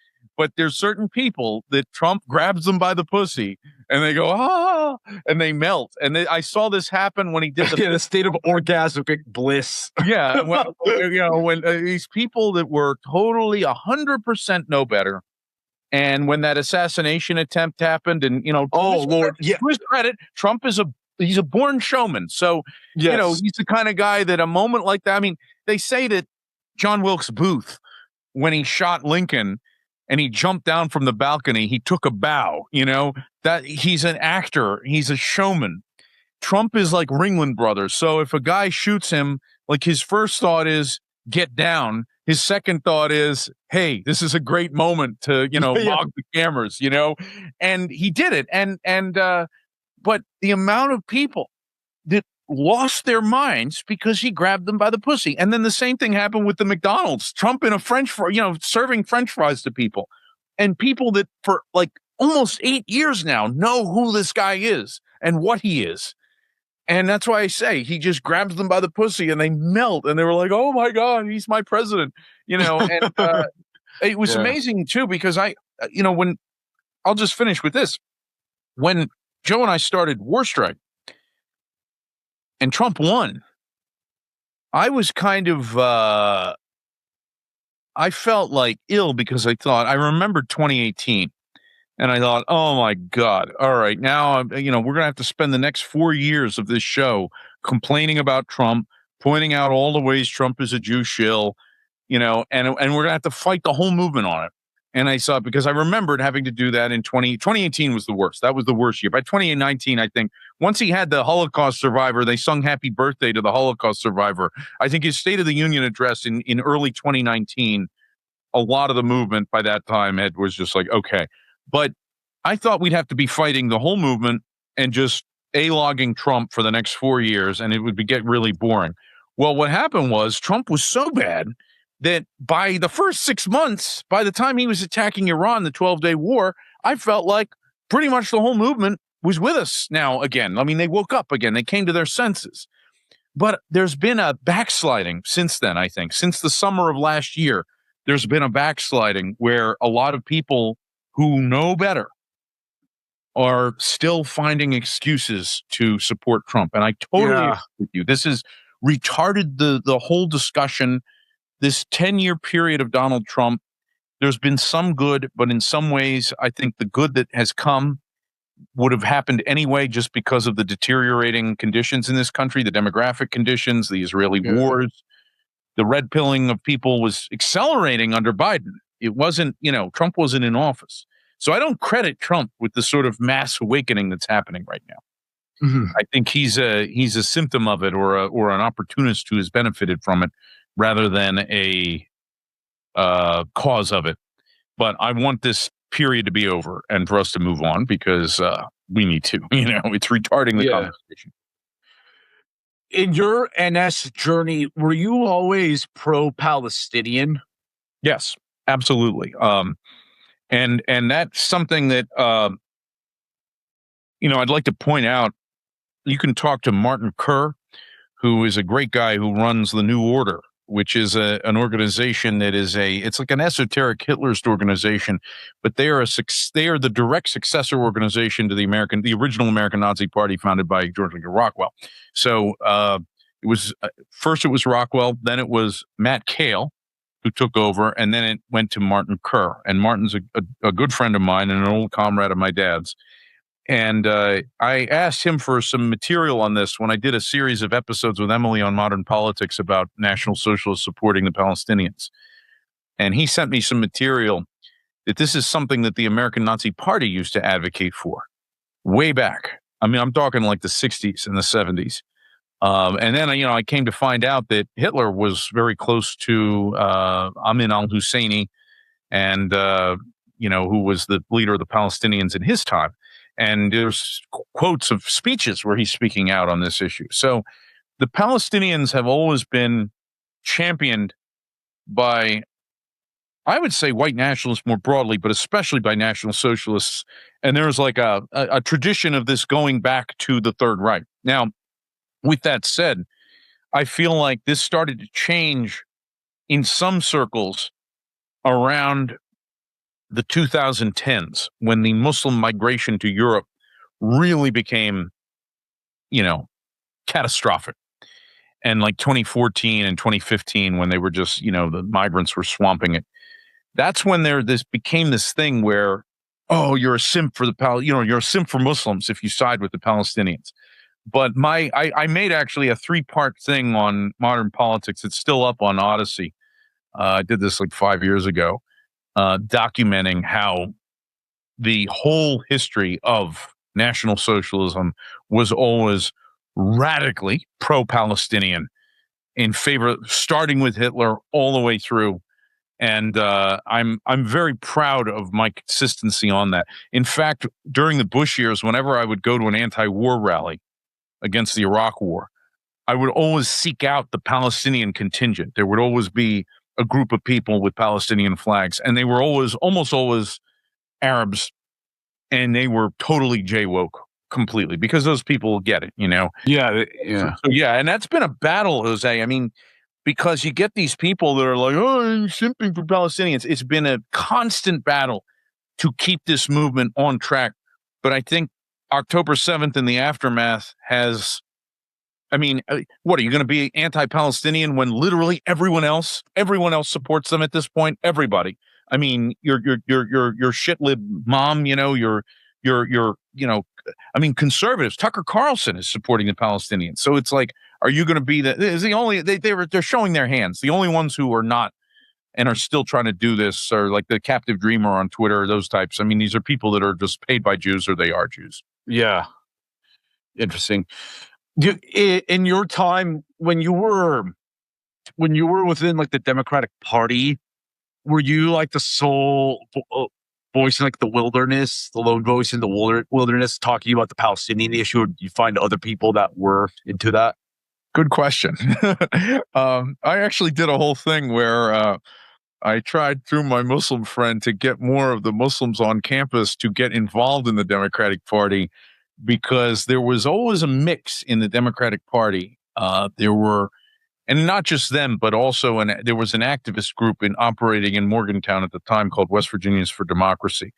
Speaker 2: there's certain people that Trump grabs them by the pussy, and they go, and they melt. And I saw this happen when he did
Speaker 1: the state of orgasmic bliss.
Speaker 2: Yeah, well, when these people that were totally 100% no better. And when that assassination attempt happened, and
Speaker 1: Lord,
Speaker 2: to his credit, Trump he's a born showman. So
Speaker 1: yes.
Speaker 2: He's the kind of guy that a moment like that. I mean, they say that John Wilkes Booth, when he shot Lincoln and he jumped down from the balcony, he took a bow. That he's an actor, he's a showman. Trump is like Ringling Brothers. So if a guy shoots him, like his first thought is get down. His second thought is, hey, this is a great moment to, mog the cameras, and he did it. But the amount of people that lost their minds because he grabbed them by the pussy. And then the same thing happened with the McDonald's. Trump in a French fry, serving French fries to people, and people that for like almost 8 years now know who this guy is and what he is. And that's why I say he just grabs them by the pussy and they melt. And they were like, oh, my God, he's my president. And it was amazing, too, because when I'll just finish with this. When Joe and I started WarStrike, and Trump won, I was kind of, I felt like ill because I remembered 2018 and I thought, oh my God, all right, now, we're going to have to spend the next 4 years of this show complaining about Trump, pointing out all the ways Trump is a Jew shill, and we're going to have to fight the whole movement on it. And I saw, because I remembered having to do that in 2018 was the worst. That was the worst year. By 2019, I think once he had the Holocaust survivor, they sung happy birthday to the Holocaust survivor. I think his State of the Union address in early 2019, a lot of the movement by that time, Ed, was just like, okay. But I thought we'd have to be fighting the whole movement and just A-logging Trump for the next 4 years, and it would get really boring. Well, what happened was Trump was so bad that by the first 6 months, by the time he was attacking Iran, the 12-day war, I felt like pretty much the whole movement was with us now again. I mean, they woke up again. They came to their senses. But there's been a backsliding since then, I think. Since the summer of last year, there's been a backsliding where a lot of people who know better are still finding excuses to support Trump. And I totally agree with you. This has retarded the whole discussion. This 10-year period of Donald Trump, there's been some good, but in some ways, I think the good that has come would have happened anyway just because of the deteriorating conditions in this country, the demographic conditions, the Israeli wars. The red pilling of people was accelerating under Biden. It wasn't, Trump wasn't in office. So I don't credit Trump with the sort of mass awakening that's happening right now. Mm-hmm. I think he's a symptom of it, or an opportunist who has benefited from it, rather than a cause of it. But I want this period to be over and for us to move on, because we need to. It's retarding the conversation.
Speaker 1: In your NS journey, were you always pro-Palestinian?
Speaker 2: Yes, absolutely. And that's something that I'd like to point out. You can talk to Martin Kerr, who is a great guy who runs the New Order, which is an organization that it's like an esoteric Hitlerist organization, but they are the direct successor organization to the original American Nazi Party founded by George Lincoln Rockwell. So it was first it was Rockwell, then it was Matt Cale who took over, and then it went to Martin Kerr. And Martin's a good friend of mine and an old comrade of my dad's. And I asked him for some material on this when I did a series of episodes with Emily on modern politics about National Socialists supporting the Palestinians. And he sent me some material that this is something that the American Nazi Party used to advocate for way back. I mean, I'm talking like the 60s and the 70s. And then, I came to find out that Hitler was very close to Amin al-Husseini, and, who was the leader of the Palestinians in his time. And there's quotes of speeches where he's speaking out on this issue. So the Palestinians have always been championed by, I would say, white nationalists more broadly, but especially by National Socialists. And there's like a tradition of this going back to the Third Reich. Now, with that said, I feel like this started to change in some circles around the 2010s, when the Muslim migration to Europe really became, catastrophic. And like 2014 and 2015, when they were just, the migrants were swamping it. That's when this became this thing where, oh, you're a simp for you're a simp for Muslims if you side with the Palestinians. But I made actually a 3-part thing on modern politics. It's still up on Odyssey. I did this like 5 years ago. Documenting how the whole history of National Socialism was always radically pro-Palestinian, in favor, starting with Hitler all the way through. And I'm very proud of my consistency on that. In fact, during the Bush years, whenever I would go to an anti-war rally against the Iraq War, I would always seek out the Palestinian contingent. There would always be a group of people with Palestinian flags, and they were almost always Arabs, and they were totally J-woke completely, because those people get it,
Speaker 1: Yeah.
Speaker 2: So, and that's been a battle, Jose. I mean, because you get these people that are like, oh, you're simping for Palestinians. It's been a constant battle to keep this movement on track. But I think October 7th and the aftermath has I mean, what are you going to be anti-Palestinian when literally everyone else supports them at this point? Everybody. I mean, your shit-lib mom, I mean, conservatives. Tucker Carlson is supporting the Palestinians. So it's like, are you going to be is the only they're showing their hands. The only ones who are not and are still trying to do this are like the captive dreamer on Twitter, those types. I mean, these are people that are just paid by Jews or they are Jews.
Speaker 1: Yeah. Interesting. In your time when you were within like the Democratic Party, were you like the sole voice in like the wilderness, the lone voice in the wilderness, talking about the Palestinian issue? Or did you find other people that were into that?
Speaker 2: Good question. I actually did a whole thing where I tried through my Muslim friend to get more of the Muslims on campus to get involved in the Democratic Party, because there was always a mix in the Democratic Party. There were, and not just them, but also there was an activist group operating in Morgantown at the time called West Virginians for Democracy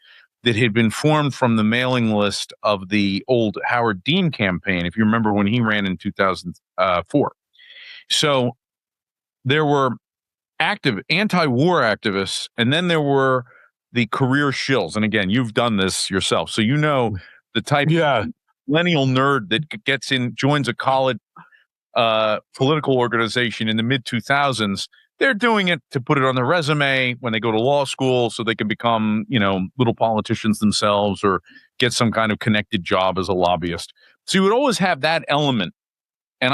Speaker 2: that had been formed from the mailing list of the old Howard Dean campaign, if you remember when he ran in 2004. So there were active anti-war activists, and then there were the career shills. And again, you've done this yourself, so you know the type of millennial nerd that joins a college political organization in the mid 2000s. They're doing it to put it on their resume when they go to law school, so they can become, little politicians themselves or get some kind of connected job as a lobbyist. So you would always have that element. And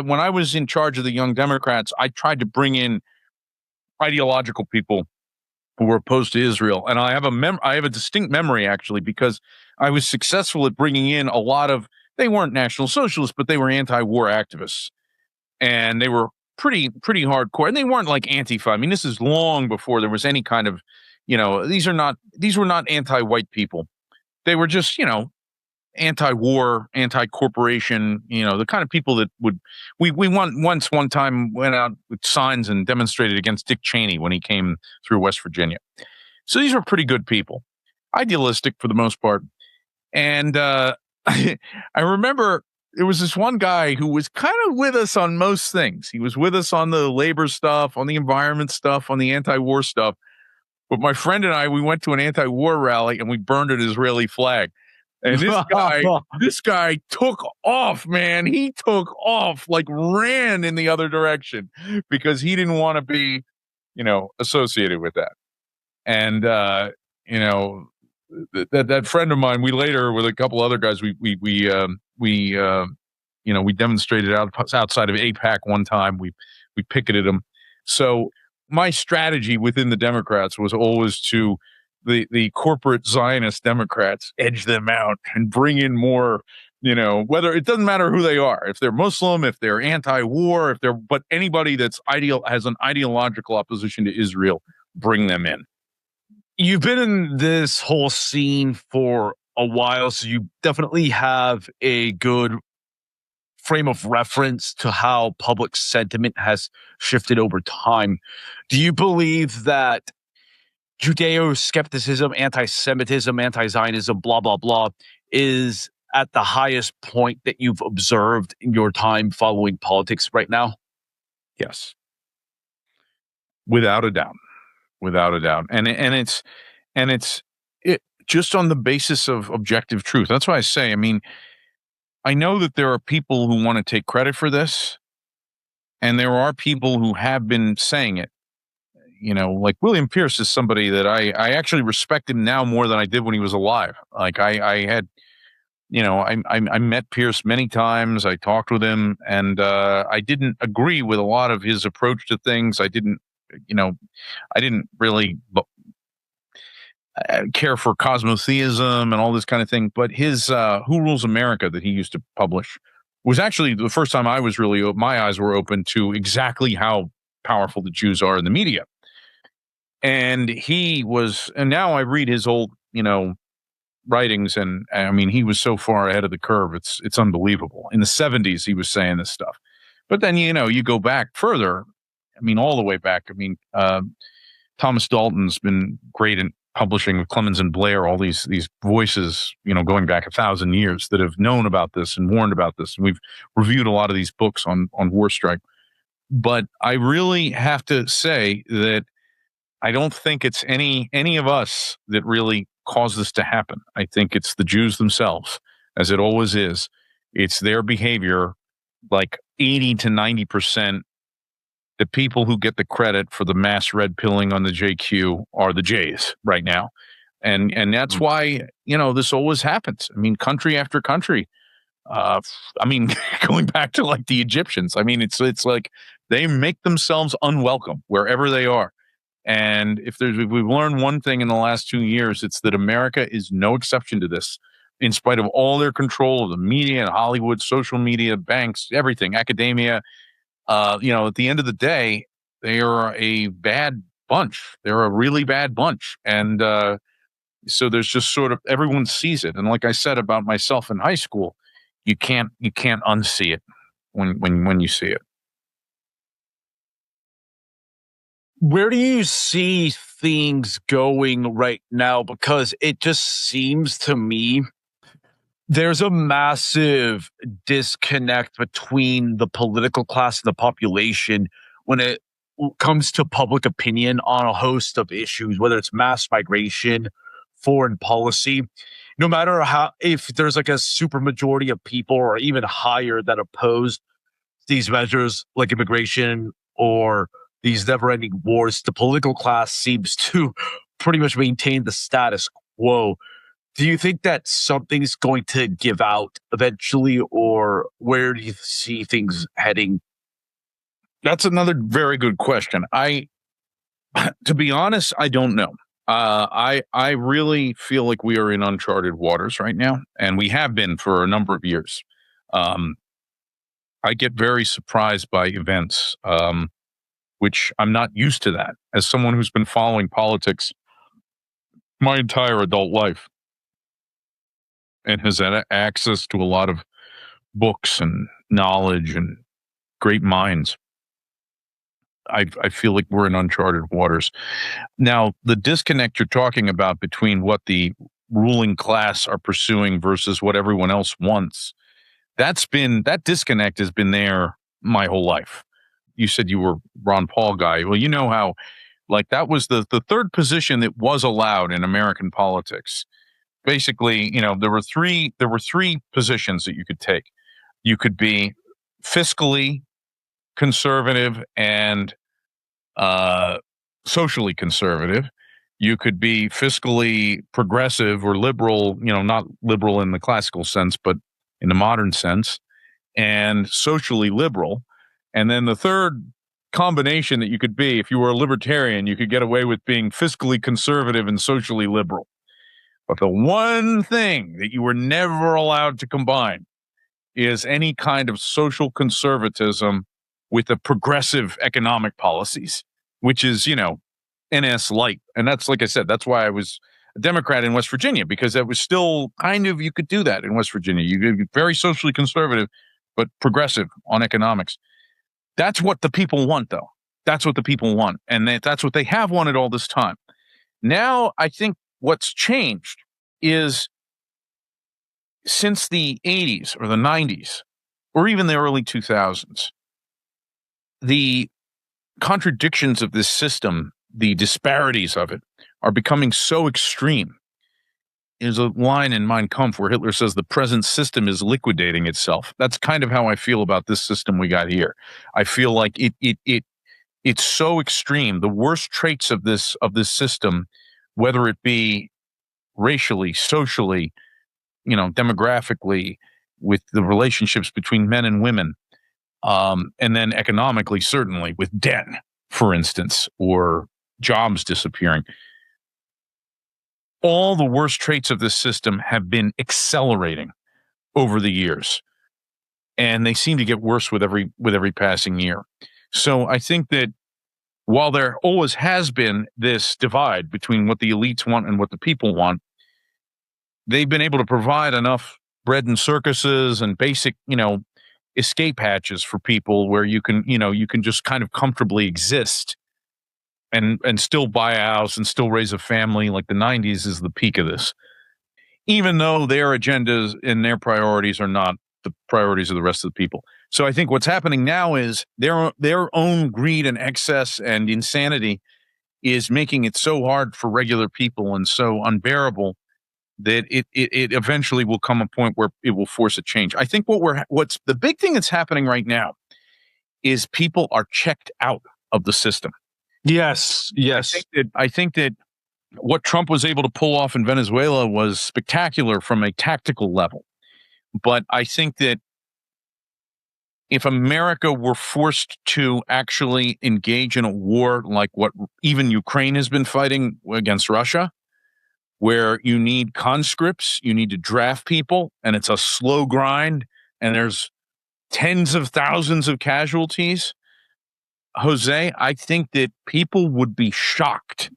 Speaker 2: when I was in charge of the Young Democrats, I tried to bring in ideological people who were opposed to Israel. And I have a distinct memory, actually, because I was successful at bringing in a lot of, they weren't National Socialists, but they were anti-war activists. And they were pretty hardcore. And they weren't like Antifa. I mean, this is long before there was any kind of, these were not anti-white people. They were just, anti-war, anti-corporation, the kind of people that one time went out with signs and demonstrated against Dick Cheney when he came through West Virginia. So these were pretty good people, idealistic for the most part. And I remember there was this one guy who was kind of with us on most things. He was with us on the labor stuff, on the environment stuff, on the anti-war stuff. But my friend and I, we went to an anti-war rally and we burned an Israeli flag. And this guy took off, man. He took off, like ran in the other direction because he didn't want to be, associated with that. And, that friend of mine, we later with a couple other guys, we demonstrated outside of AIPAC one time. We picketed them. So my strategy within the Democrats was always to the corporate Zionist Democrats, edge them out and bring in more, whether it doesn't matter who they are, if they're Muslim, if they're anti-war, but anybody that's has an ideological opposition to Israel, bring them in.
Speaker 1: You've been in this whole scene for a while, so you definitely have a good frame of reference to how public sentiment has shifted over time. Do you believe that Judeo-skepticism, anti-Semitism, anti-Zionism, blah, blah, blah, is at the highest point that you've observed in your time following politics right now?
Speaker 2: Yes. Without a doubt. And it's just on the basis of objective truth. That's why I say, I mean, I know that there are people who want to take credit for this, and there are people who have been saying it. Like William Pierce is somebody that I actually respect him now more than I did when he was alive. Like I had, I met Pierce many times. I talked with him, and I didn't agree with a lot of his approach to things. I didn't really care for cosmotheism and all this kind of thing. But his Who Rules America that he used to publish was actually the first time I was really, my eyes were open to exactly how powerful the Jews are in the media. And and now I read his old, writings, and I mean, he was so far ahead of the curve. It's unbelievable. In the 70s, he was saying this stuff. But then, you go back further. I mean, all the way back. I mean, Thomas Dalton's been great publishing with Clemens and Blair, all these voices, going back 1,000 years that have known about this and warned about this. And we've reviewed a lot of these books on WarStrike. But I really have to say that I don't think it's any of us that really caused this to happen. I think it's the Jews themselves, as it always is. It's their behavior, like 80 to 90%. The people who get the credit for the mass red pilling on the JQ are the Jays right now. And that's why, this always happens. I mean, country after country. Going back to like the Egyptians, it's like they make themselves unwelcome wherever they are. And if we've learned one thing in the last 2 years, it's that America is no exception to this. In spite of all their control of the media and Hollywood, social media, banks, everything, academia, at the end of the day, they are a bad bunch. They're a really bad bunch. And so there's just sort of, everyone sees it. And like I said about myself in high school, you can't unsee it when you see it.
Speaker 1: Where do you see things going right now? Because it just seems to me there's a massive disconnect between the political class and the population when it comes to public opinion on a host of issues, whether it's mass migration, foreign policy. No matter if there's like a super majority of people or even higher that oppose these measures like immigration or these never-ending wars, the political class seems to pretty much maintain the status quo. Do you think that something's going to give out eventually, or where do you see things heading?
Speaker 2: That's another very good question. To be honest, I don't know. I really feel like we are in uncharted waters right now, and we have been for a number of years. I get very surprised by events, which I'm not used to that. As someone who's been following politics my entire adult life and has had access to a lot of books and knowledge and great minds, I feel like we're in uncharted waters. Now, the disconnect you're talking about between what the ruling class are pursuing versus what everyone else wants, that disconnect has been there my whole life. You said you were Ron Paul guy. Well, you know how, like, that was the third position that was allowed in American politics. Basically, there were three positions that you could take. You could be fiscally conservative and socially conservative. You could be fiscally progressive or liberal, not liberal in the classical sense, but in the modern sense, and socially liberal. And then the third combination that you could be, if you were a libertarian, you could get away with being fiscally conservative and socially liberal. But the one thing that you were never allowed to combine is any kind of social conservatism with the progressive economic policies, which is, NS light. And that's, like I said, that's why I was a Democrat in West Virginia, because that was still kind of, you could do that in West Virginia. You could be very socially conservative, but progressive on economics. That's what the people want, though. That's what the people want. And that's what they have wanted all this time. Now, I think what's changed is since the 80s or the 90s, or even the early 2000s, the contradictions of this system, the disparities of it, are becoming so extreme. There's a line in Mein Kampf where Hitler says the present system is liquidating itself. That's kind of how I feel about this system we got here. I feel like it's so extreme. The worst traits of this system, whether it be racially, socially, demographically, with the relationships between men and women, and then economically, certainly with debt, for instance, or jobs disappearing. All the worst traits of this system have been accelerating over the years, and they seem to get worse with every passing year. So I think that while there always has been this divide between what the elites want and what the people want, they've been able to provide enough bread and circuses and basic, escape hatches for people where you can just kind of comfortably exist and still buy a house and still raise a family like the 90s is the peak of this, even though their agendas and their priorities are not the priorities of the rest of the people. So I think what's happening now is their own greed and excess and insanity is making it so hard for regular people and so unbearable that it eventually will come a point where it will force a change. I think what's the big thing that's happening right now is people are checked out of the system.
Speaker 1: Yes.
Speaker 2: I think that what Trump was able to pull off in Venezuela was spectacular from a tactical level. But I think that if America were forced to actually engage in a war like what even Ukraine has been fighting against Russia, where you need conscripts, you need to draft people, and it's a slow grind, and there's tens of thousands of casualties, Jose, I think that people would be shocked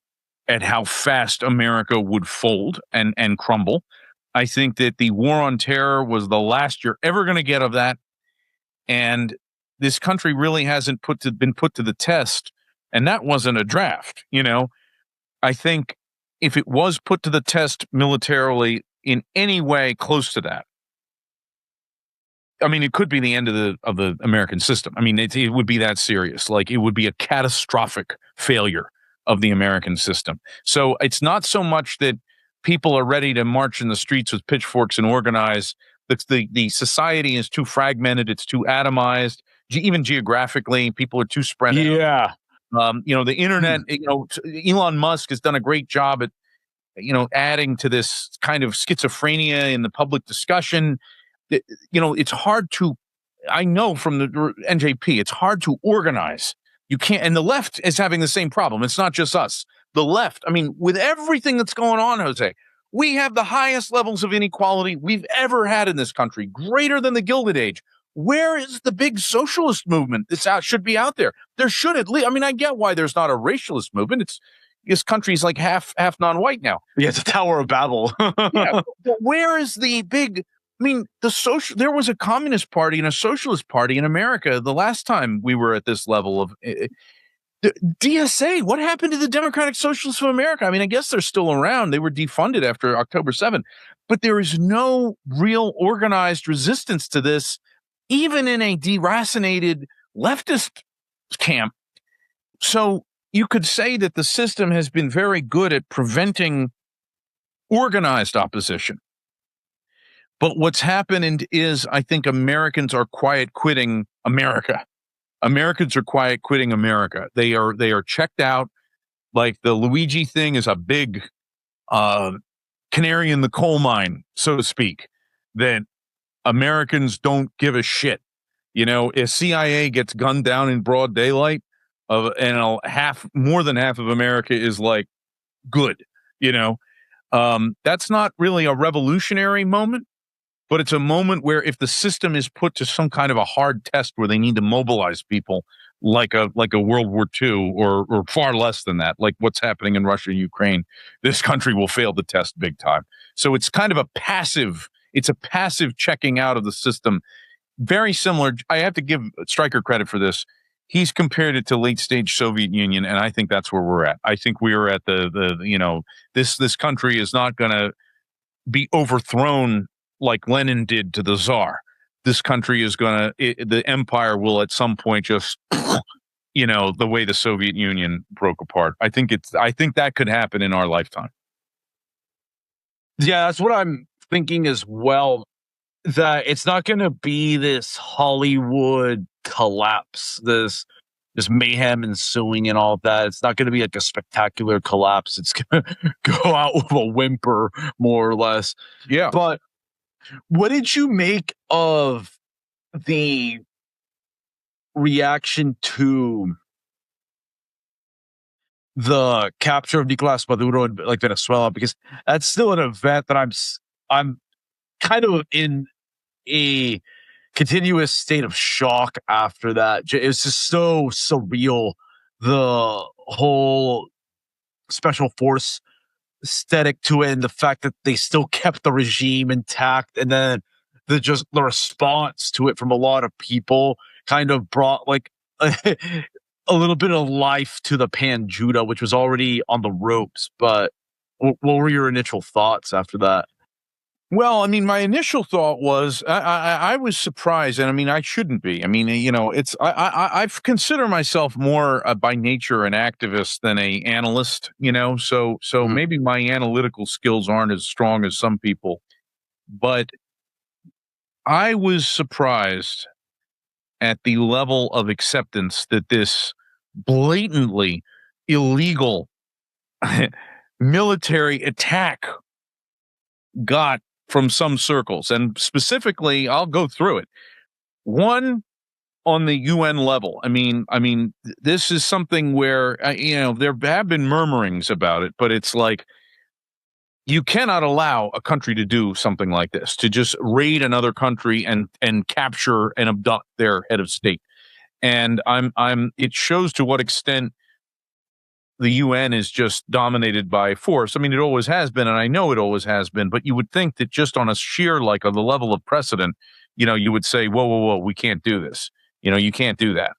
Speaker 2: at how fast America would fold and crumble. I think that the war on terror was the last you're ever going to get of that. And this country really hasn't been put to the test. And that wasn't a draft. I think if it was put to the test militarily in any way close to that, I mean, it could be the end of the American system. I mean, it would be that serious. Like, it would be a catastrophic failure of the American system. So it's not so much that people are ready to march in the streets with pitchforks and organize. The society is too fragmented. It's too atomized. Even geographically, people are too spread out.
Speaker 1: Yeah.
Speaker 2: The internet, Elon Musk has done a great job at, adding to this kind of schizophrenia in the public discussion. It's hard to, I know from the NJP, it's hard to organize. You can't, and the left is having the same problem. It's not just us. The left, I mean, with everything that's going on, Jose, we have the highest levels of inequality we've ever had in this country, greater than the Gilded Age. Where is the big socialist movement should be out there? There should at least, I mean, I get why there's not a racialist movement. This country's like half non-white now.
Speaker 1: Yeah, it's a Tower of Babel.
Speaker 2: Yeah, but where is the big, I mean, there was a communist party and a socialist party in America the last time we were at this level of DSA. What happened to the Democratic Socialists of America? I mean, I guess they're still around. They were defunded after October 7th, but there is no real organized resistance to this, even in a deracinated leftist camp. So you could say that the system has been very good at preventing organized opposition. But what's happened is, I think Americans are quiet quitting America. Americans are quiet quitting America. They are checked out. Like, the Luigi thing is a big canary in the coal mine, so to speak, that Americans don't give a shit. If CIA gets gunned down in broad daylight, and more than half of America is like, good. That's not really a revolutionary moment. But it's a moment where if the system is put to some kind of a hard test where they need to mobilize people like a World War II or far less than that, like what's happening in Russia and Ukraine, this country will fail the test big time. So it's kind of a passive checking out of the system. Very similar. I have to give Stryker credit for this. He's compared it to late stage Soviet Union, and I think that's where we're at. I think we are at this country is not going to be overthrown like Lenin did to the Tsar. This country is the empire will at some point just, the way the Soviet Union broke apart. I think that could happen in our lifetime.
Speaker 1: Yeah, that's what I'm thinking as well. That it's not going to be this Hollywood collapse, this mayhem ensuing and all of that. It's not going to be like a spectacular collapse. It's going to go out with a whimper, more or less.
Speaker 2: Yeah.
Speaker 1: But what did you make of the reaction to the capture of Nicolas Maduro in like Venezuela? Because that's still an event that I'm kind of in a continuous state of shock after that. It's just so surreal, the whole special force aesthetic to it, and the fact that they still kept the regime intact, and then the response to it from a lot of people kind of brought like a little bit of life to the Pan Judah, which was already on the ropes. But what were your initial thoughts after that?
Speaker 2: Well, I mean, my initial thought was I was surprised, and I mean, I shouldn't be. I mean, it's I've consider myself more by nature an activist than a analyst. So maybe my analytical skills aren't as strong as some people, but I was surprised at the level of acceptance that this blatantly illegal military attack got from some circles. And specifically, I'll go through it. One, on the UN level. I mean, this is something where, there have been murmurings about it, but it's like, you cannot allow a country to do something like this, to just raid another country and capture and abduct their head of state. And it shows to what extent the UN is just dominated by force. I mean, it always has been, and I know it always has been, but you would think that just on a sheer, on the level of precedent, you would say, whoa, we can't do this. You can't do that.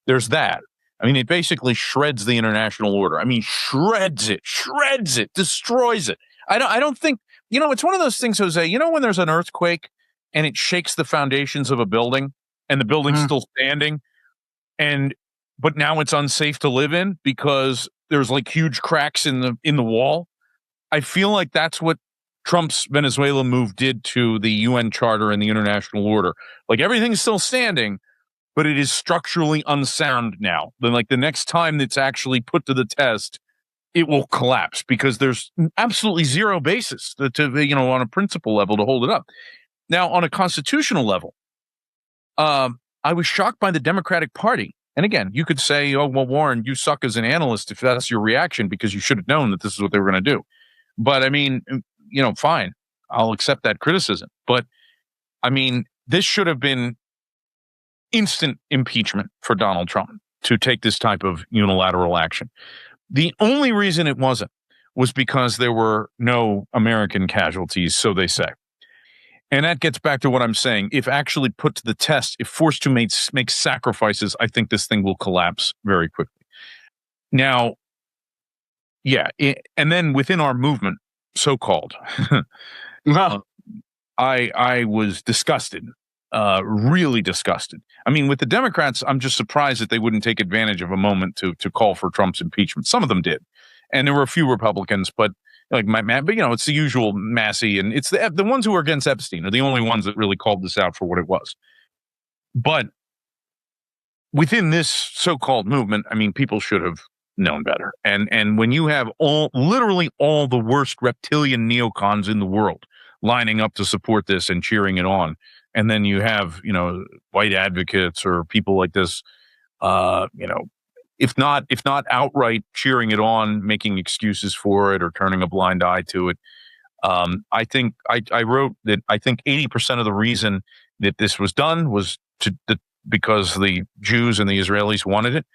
Speaker 2: There's that. I mean, it basically shreds the international order. I mean, shreds it, destroys it. I don't think, it's one of those things, Jose, when there's an earthquake and it shakes the foundations of a building and the building's still standing, but now it's unsafe to live in because there's huge cracks in the wall. I feel like that's what Trump's Venezuela move did to the UN Charter and the international order. Everything's still standing, but it is structurally unsound now. Then the next time it's actually put to the test, it will collapse because there's absolutely zero basis to on a principle level to hold it up. Now, on a constitutional level, I was shocked by the Democratic Party. And again, you could say, oh, well, Warren, you suck as an analyst if that's your reaction because you should have known that this is what they were going to do. But I mean, fine, I'll accept that criticism. But I mean, this should have been instant impeachment for Donald Trump to take this type of unilateral action. The only reason it wasn't was because there were no American casualties, so they say. And that gets back to what I'm saying. If actually put to the test, if forced to make sacrifices, I think this thing will collapse very quickly. Now, yeah, and then within our movement, so-called, I was disgusted, really disgusted. I mean, with the Democrats, I'm just surprised that they wouldn't take advantage of a moment to call for Trump's impeachment. Some of them did, and there were a few Republicans, but it's the usual Massey, and it's the ones who are against Epstein are the only ones that really called this out for what it was. But within this so-called movement, I mean, people should have known better. And when you have literally all the worst reptilian neocons in the world lining up to support this and cheering it on, and then you have white advocates or people like this, if not outright cheering it on, making excuses for it or turning a blind eye to it. I think I wrote that I think 80% of the reason that this was done was because the Jews and the Israelis wanted it.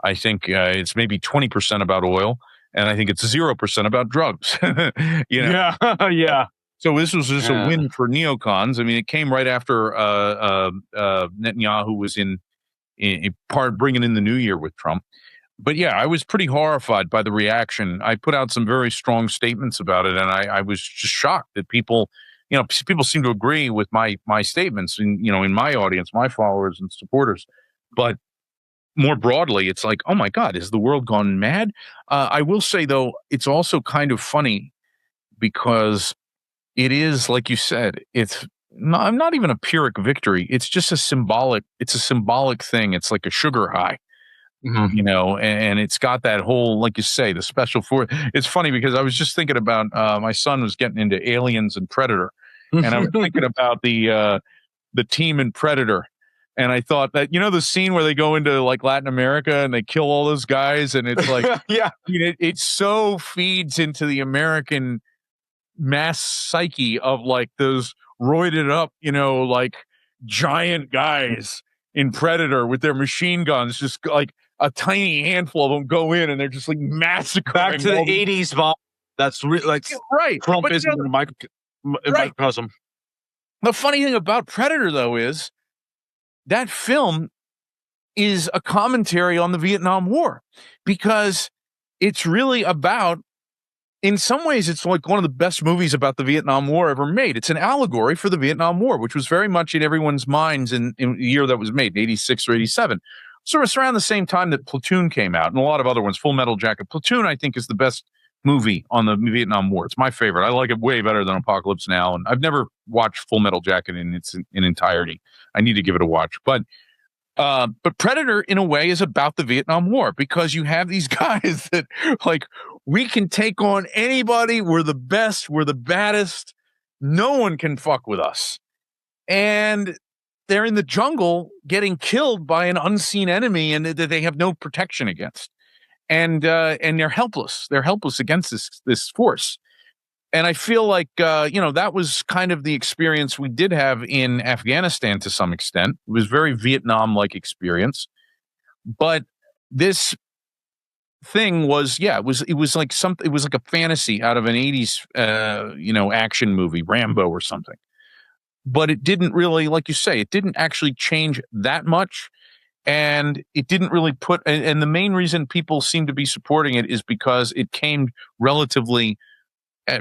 Speaker 2: I think it's maybe 20% about oil, and I think it's 0% about drugs.
Speaker 1: Yeah, yeah.
Speaker 2: So this was just a win for neocons. I mean, it came right after Netanyahu was in part bringing in the new year with Trump. But yeah, I was pretty horrified by the reaction. I put out some very strong statements about it, and I was just shocked that people seem to agree with my statements in my audience, my followers and supporters. But more broadly, it's like, oh my God, is the world gone mad? I will say though, it's also kind of funny because it is, like you said, not even a Pyrrhic victory. It's just a symbolic thing. It's like a sugar high, and it's got that whole, like you say, the special force. It's funny because I was just thinking about, my son was getting into Aliens and Predator, and I was thinking about the team in Predator. And I thought that, the scene where they go into Latin America and they kill all those guys. And it's like,
Speaker 1: yeah,
Speaker 2: it so feeds into the American mass psyche of those roided up, giant guys in Predator with their machine guns, just a tiny handful of them go in and they're just massacring.
Speaker 1: Back to the 80s, Bob. That's
Speaker 2: right.
Speaker 1: Trump is in a microcosm.
Speaker 2: The funny thing about Predator, though, is that film is a commentary on the Vietnam War, because it's really about, in some ways, it's like one of the best movies about the Vietnam War ever made. It's an allegory for the Vietnam War, which was very much in everyone's minds in the year that was made, 86 or 87. So it's around the same time that Platoon came out, and a lot of other ones. Full Metal Jacket. Platoon, I think, is the best movie on the Vietnam War. It's my favorite. I like it way better than Apocalypse Now, and I've never watched Full Metal Jacket in its entirety. I need to give it a watch. But Predator, in a way, is about the Vietnam War, because you have these guys that, like, we can take on anybody. We're the best. We're the baddest. No one can fuck with us. And they're in the jungle getting killed by an unseen enemy, and that they have no protection against. And they're helpless. They're helpless against this force. And I feel like, that was kind of the experience we did have in Afghanistan to some extent. It was very Vietnam-like experience. But this thing was, it was like a fantasy out of an 80s, action movie, Rambo or something. But it didn't really, like you say, it didn't actually change that much. And it didn't really and the main reason people seem to be supporting it is because it came relatively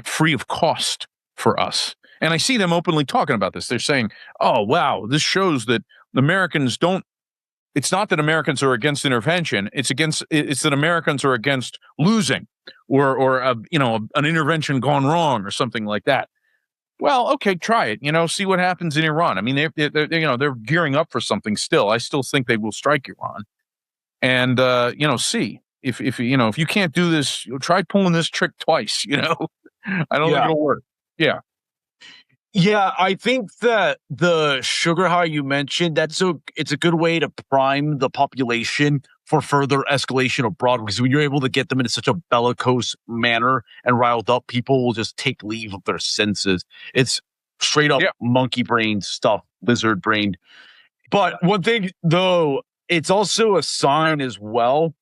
Speaker 2: free of cost for us. And I see them openly talking about this. They're saying, oh, wow, this shows that Americans it's not that Americans are against intervention. It's that Americans are against losing or an intervention gone wrong or something like that. Well, okay, try it, see what happens in Iran. I mean, they're gearing up for something still. I still think they will strike Iran. And, see if you can't do this, try pulling this trick twice, I don't think it'll work. Yeah.
Speaker 1: Yeah, I think that the sugar high you mentioned, it's a good way to prime the population for further escalation abroad, because when you're able to get them into such a bellicose manner and riled up, people will just take leave of their senses. It's straight up monkey brain stuff, lizard brain. But one thing, though, it's also a sign as well,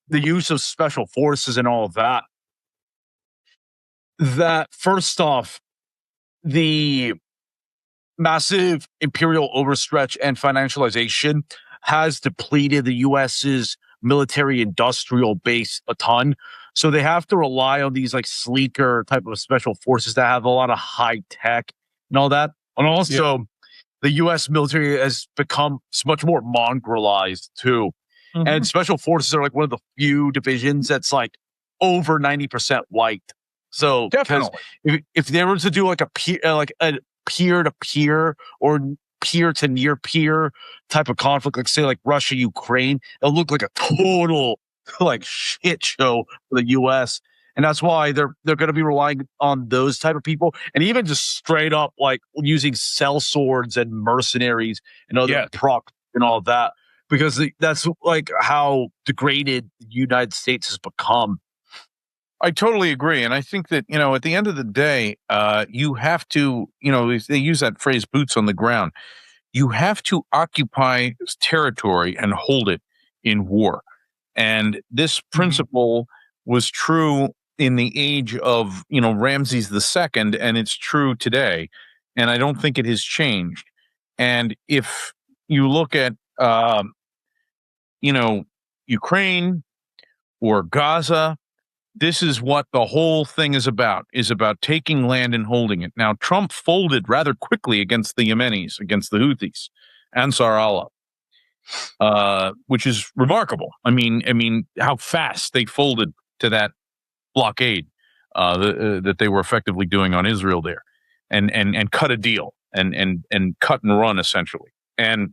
Speaker 1: the use of special forces and all of that, that first off, the massive imperial overstretch and financialization has depleted the U.S.'s military industrial base a ton. So they have to rely on these like sleeker type of special forces that have a lot of high tech and all that. And also the U.S. military has become much more mongrelized too. Mm-hmm. And special forces are like one of the few divisions that's like over 90% white. So because if they were to do like a peer-to-peer or peer-to-near-peer type of conflict, like say like Russia, Ukraine, it'll look like a total like shit show for the U.S. And that's why they're going to be relying on those type of people, and even just straight up like using cell swords and mercenaries and other proc and all that, because that's like how degraded the United States has become.
Speaker 2: I totally agree. And I think that, at the end of the day, you have to, they use that phrase, boots on the ground. You have to occupy territory and hold it in war. And this principle was true in the age of, Ramses II, and it's true today. And I don't think it has changed. And if you look at, Ukraine or Gaza, this is what the whole thing is about taking land and holding it. Now, Trump folded rather quickly against the Yemenis, against the Houthis, Ansar Allah, which is remarkable. I mean, how fast they folded to that blockade that they were effectively doing on Israel there, and cut a deal and cut and run essentially. And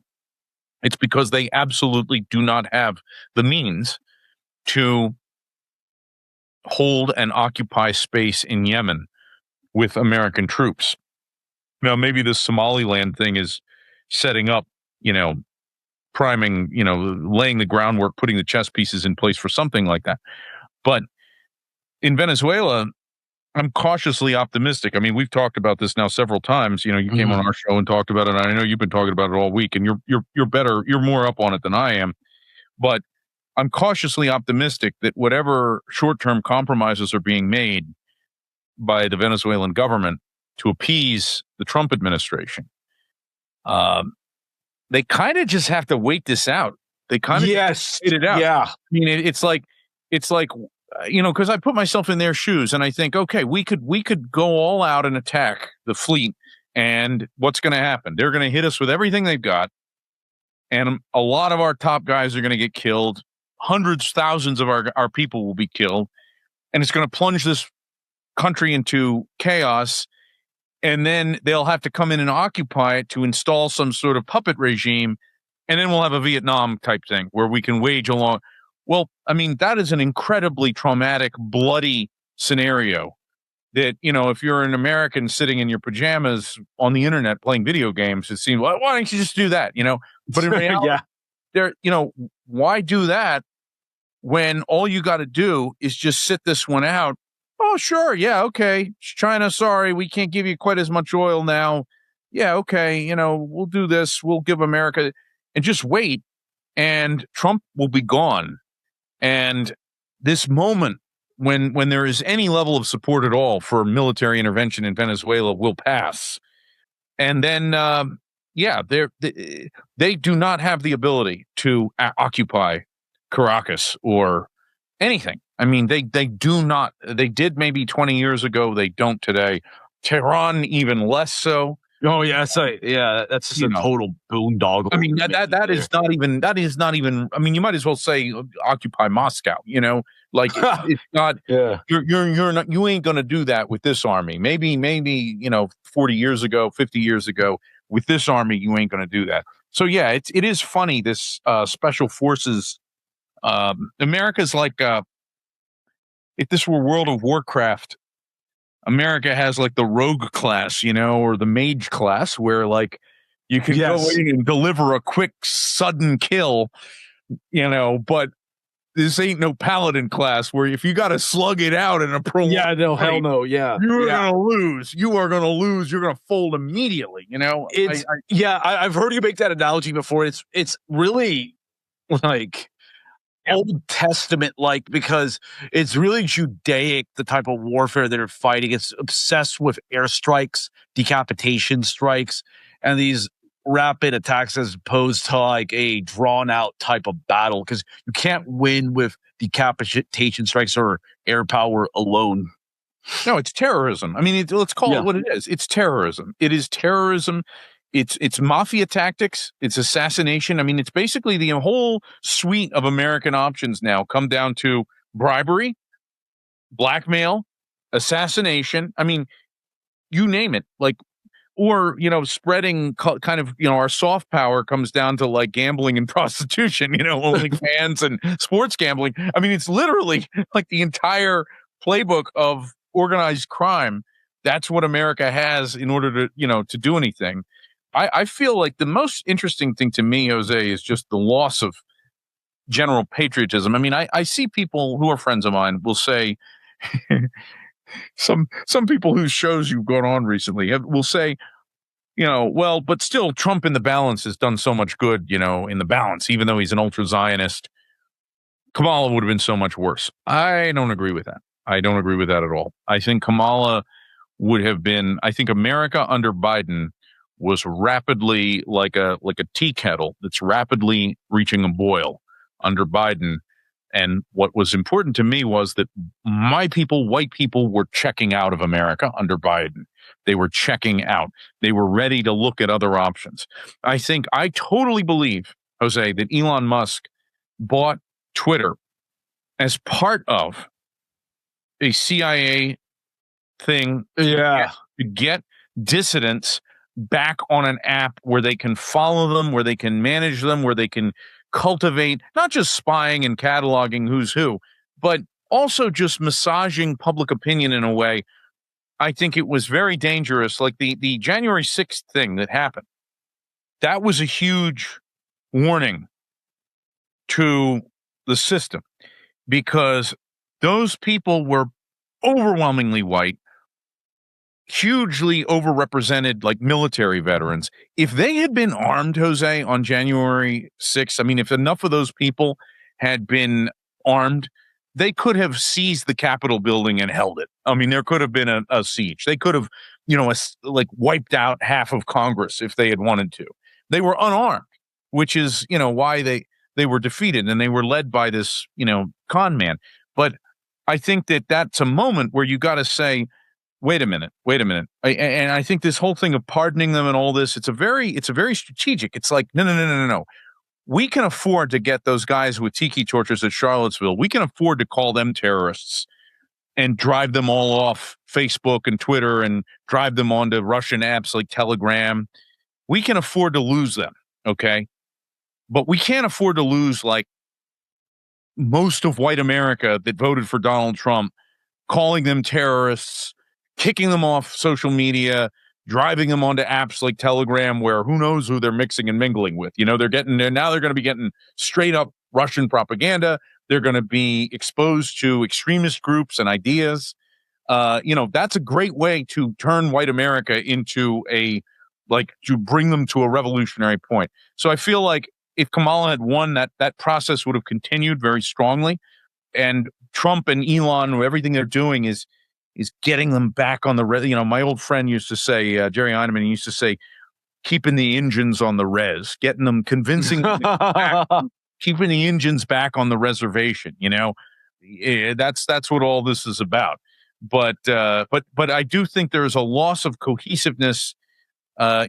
Speaker 2: it's because they absolutely do not have the means to hold and occupy space in Yemen with American troops. Now, maybe this Somaliland thing is setting up, priming, laying the groundwork, putting the chess pieces in place for something like that. But in Venezuela, I'm cautiously optimistic. I mean, we've talked about this now several times. You came on our show and talked about it. And I know you've been talking about it all week, and you're more up on it than I am. But I'm cautiously optimistic that whatever short-term compromises are being made by the Venezuelan government to appease the Trump administration, they kind of just have to wait this out. They kind of
Speaker 1: yes,
Speaker 2: it out.
Speaker 1: yeah.
Speaker 2: I mean, it's like because I put myself in their shoes and I think, okay, we could go all out and attack the fleet, and what's going to happen? They're going to hit us with everything they've got, and a lot of our top guys are going to get killed. Hundreds, thousands of our people will be killed, and it's going to plunge this country into chaos. And then they'll have to come in and occupy it to install some sort of puppet regime. And then we'll have a Vietnam type thing where we can wage a long. Well, I mean, that is an incredibly traumatic, bloody scenario that, if you're an American sitting in your pajamas on the internet playing video games, it seems, well, why don't you just do that? But in reality, why do that when all you got to do is just sit this one out? Oh, sure. Yeah. Okay. China, sorry, we can't give you quite as much oil now. Yeah. Okay. We'll do this. We'll give America, and just wait, and Trump will be gone. And this moment when there is any level of support at all for military intervention in Venezuela will pass. And then, they do not have the ability to occupy Caracas or anything. I mean, they do not. They did maybe 20 years ago. They don't today. Tehran even less so.
Speaker 1: Oh yeah, that's just a total boondoggle.
Speaker 2: I mean, that is not even. I mean, you might as well say occupy Moscow. Like it's not.
Speaker 1: Yeah,
Speaker 2: you're not. You ain't going to do that with this army. Maybe 40 years ago, 50 years ago, with this army, you ain't going to do that. So yeah, it is funny, this special forces. America's like if this were World of Warcraft, America has like the rogue class, or the mage class, where like you can go in and deliver a quick, sudden kill, but this ain't no paladin class where if you got to slug it out in a pro,
Speaker 1: hell no,
Speaker 2: you're gonna lose. You are gonna lose. You're gonna fold immediately.
Speaker 1: I've heard you make that analogy before. It's really like Old Testament like, because it's really Judaic, the type of warfare that they're fighting. It's obsessed with airstrikes, decapitation strikes, and these rapid attacks as opposed to like a drawn out type of battle, because you can't win with decapitation strikes or air power alone.
Speaker 2: No, it's terrorism. I mean, let's call it what it is. It's terrorism. It is terrorism. It's mafia tactics. It's assassination. I mean, it's basically the whole suite of American options now come down to bribery, blackmail, assassination. I mean, you name it. Like, or, spreading kind of, our soft power comes down to like gambling and prostitution, OnlyFans and sports gambling. I mean, it's literally like the entire playbook of organized crime. That's what America has in order to, to do anything. I feel like the most interesting thing to me, Jose, is just the loss of general patriotism. I mean, I see people who are friends of mine will say, some people whose shows you've gone on recently will say, well, but still Trump in the balance has done so much good, in the balance, even though he's an ultra Zionist. Kamala would have been so much worse. I don't agree with that. I don't agree with that at all. I think Kamala would have been, I think America under Biden was rapidly like a tea kettle that's rapidly reaching a boil under Biden. And what was important to me was that my people, white people, were checking out of America under Biden. They were checking out. They were ready to look at other options. I totally believe, Jose, that Elon Musk bought Twitter as part of a CIA thing to get dissidents back on an app where they can follow them, where they can manage them, where they can cultivate not just spying and cataloging who's who, but also just massaging public opinion in a way. I think it was very dangerous. Like the January 6th thing that happened, that was a huge warning to the system, because those people were overwhelmingly white, hugely overrepresented, like military veterans. If they had been armed, Jose, on January 6th, I mean, if enough of those people had been armed, they could have seized the Capitol building and held it. I mean, there could have been a siege. They could have, wiped out half of Congress if they had wanted to. They were unarmed, which is, why they were defeated and they were led by this, con man. But I think that that's a moment where you got to say, wait a minute. And I think this whole thing of pardoning them and all this, it's a very strategic. It's like, no. We can afford to get those guys with tiki torches at Charlottesville. We can afford to call them terrorists and drive them all off Facebook and Twitter and drive them onto Russian apps like Telegram. We can afford to lose them, okay? But we can't afford to lose like most of white America that voted for Donald Trump, calling them terrorists, kicking them off social media, driving them onto apps like Telegram, where who knows who they're mixing and mingling with. They're going to be getting straight up Russian propaganda. They're going to be exposed to extremist groups and ideas. That's a great way to turn white America into to bring them to a revolutionary point. So I feel like if Kamala had won, that process would have continued very strongly. And Trump and Elon, everything they're doing is getting them back on the res. My old friend used to say, Jerry Heinemann used to say, keeping the engines on the res, getting them, convincing them back, keeping the engines back on the reservation. That's what all this is about. But I do think there's a loss of cohesiveness.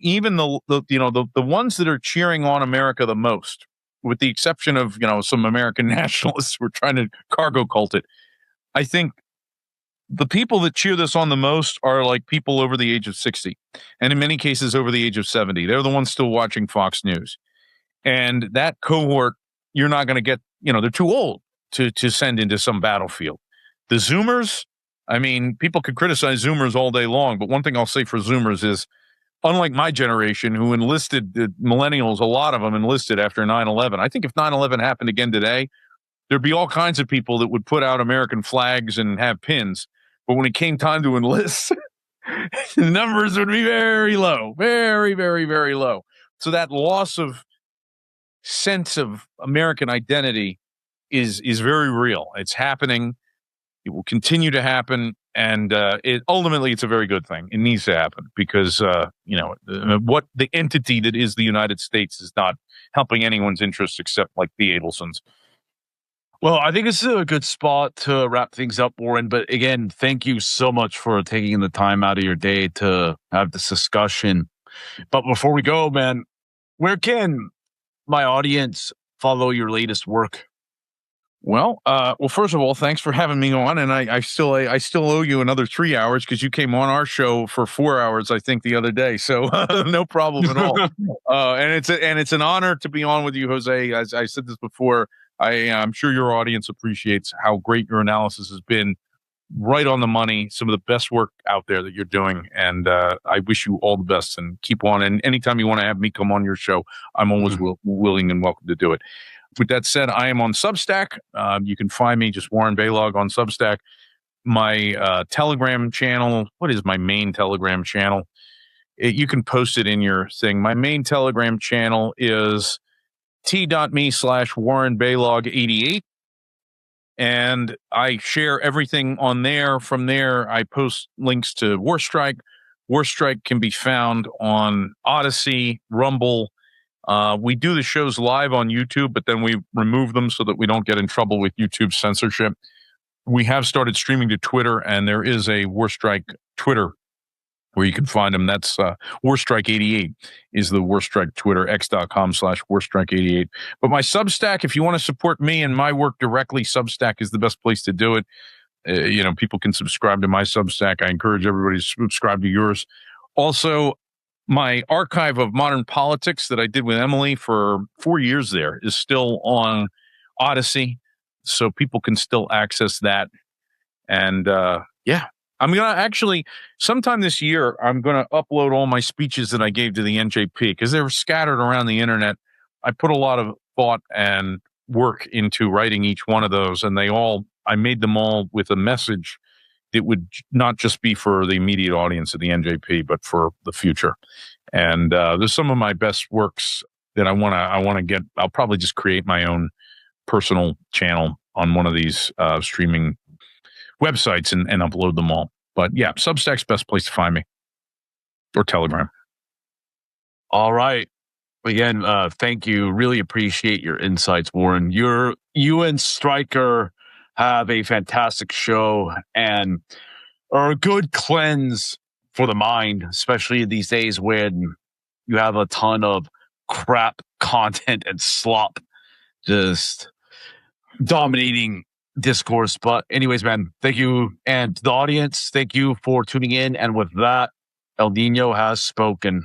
Speaker 2: Even the ones that are cheering on America the most, with the exception of some American nationalists who are trying to cargo cult it, I think the people that cheer this on the most are like people over the age of 60, and in many cases over the age of 70. They're the ones still watching Fox News, and that cohort, you're not going to get. They're too old to send into some battlefield. The Zoomers, I mean, people could criticize Zoomers all day long, but one thing I'll say for Zoomers is, unlike my generation who enlisted, the millennials, a lot of them enlisted after 9/11. I think if 9/11 happened again today, there'd be all kinds of people that would put out American flags and have pins. But when it came time to enlist, the numbers would be very low, very, very, very low. So that loss of sense of American identity is very real. It's happening. It will continue to happen. And ultimately, it's a very good thing. It needs to happen because, what the entity that is the United States is not helping anyone's interests except like the Adelsons.
Speaker 1: Well, I think this is a good spot to wrap things up, Warren. But again, thank you so much for taking the time out of your day to have this discussion. But before we go, man, where can my audience follow your latest work?
Speaker 2: Well, first of all, thanks for having me on, and I still owe you another 3 hours because you came on our show for 4 hours, I think, the other day. So no problem at all. And it's an honor to be on with you, Jose. As I said this before, I'm sure your audience appreciates how great your analysis has been. Right on the money, some of the best work out there that you're doing, and I wish you all the best and keep on. And anytime you want to have me come on your show, I'm always willing and welcome to do it. With that said, I am on Substack. You can find me just Warren Balogh on Substack. My Telegram channel. What is my main Telegram channel? You can post it in your thing. My main Telegram channel is t.me/Warren Balogh 88. And I share everything on there. From there, I post links to WarStrike. WarStrike can be found on Odyssey, Rumble. We do the shows live on YouTube, but then we remove them so that we don't get in trouble with YouTube censorship. We have started streaming to Twitter, and there is a WarStrike Twitter where you can find them. That's WarStrike88 is the WarStrike Twitter, x.com/WarStrike88. But my Substack, if you want to support me and my work directly, Substack is the best place to do it. People can subscribe to my Substack. I encourage everybody to subscribe to yours. Also, my archive of modern politics that I did with Emily for 4 years there is still on Odyssey, so people can still access that. And I'm going to actually, sometime this year, I'm going to upload all my speeches that I gave to the NJP because they were scattered around the internet. I put a lot of thought and work into writing each one of those, and I made them all with a message that would not just be for the immediate audience of the NJP, but for the future. And there's some of my best works that I want to get. I'll probably just create my own personal channel on one of these streaming websites and upload them all. But yeah, Substack's best place to find me, or Telegram.
Speaker 1: All right. Again, thank you. Really appreciate your insights, Warren. You and Stryker have a fantastic show and are a good cleanse for the mind, especially these days when you have a ton of crap content and slop just dominating discourse. But anyways, man, thank you. And to the audience, thank you for tuning in. And with that, El Nino has spoken.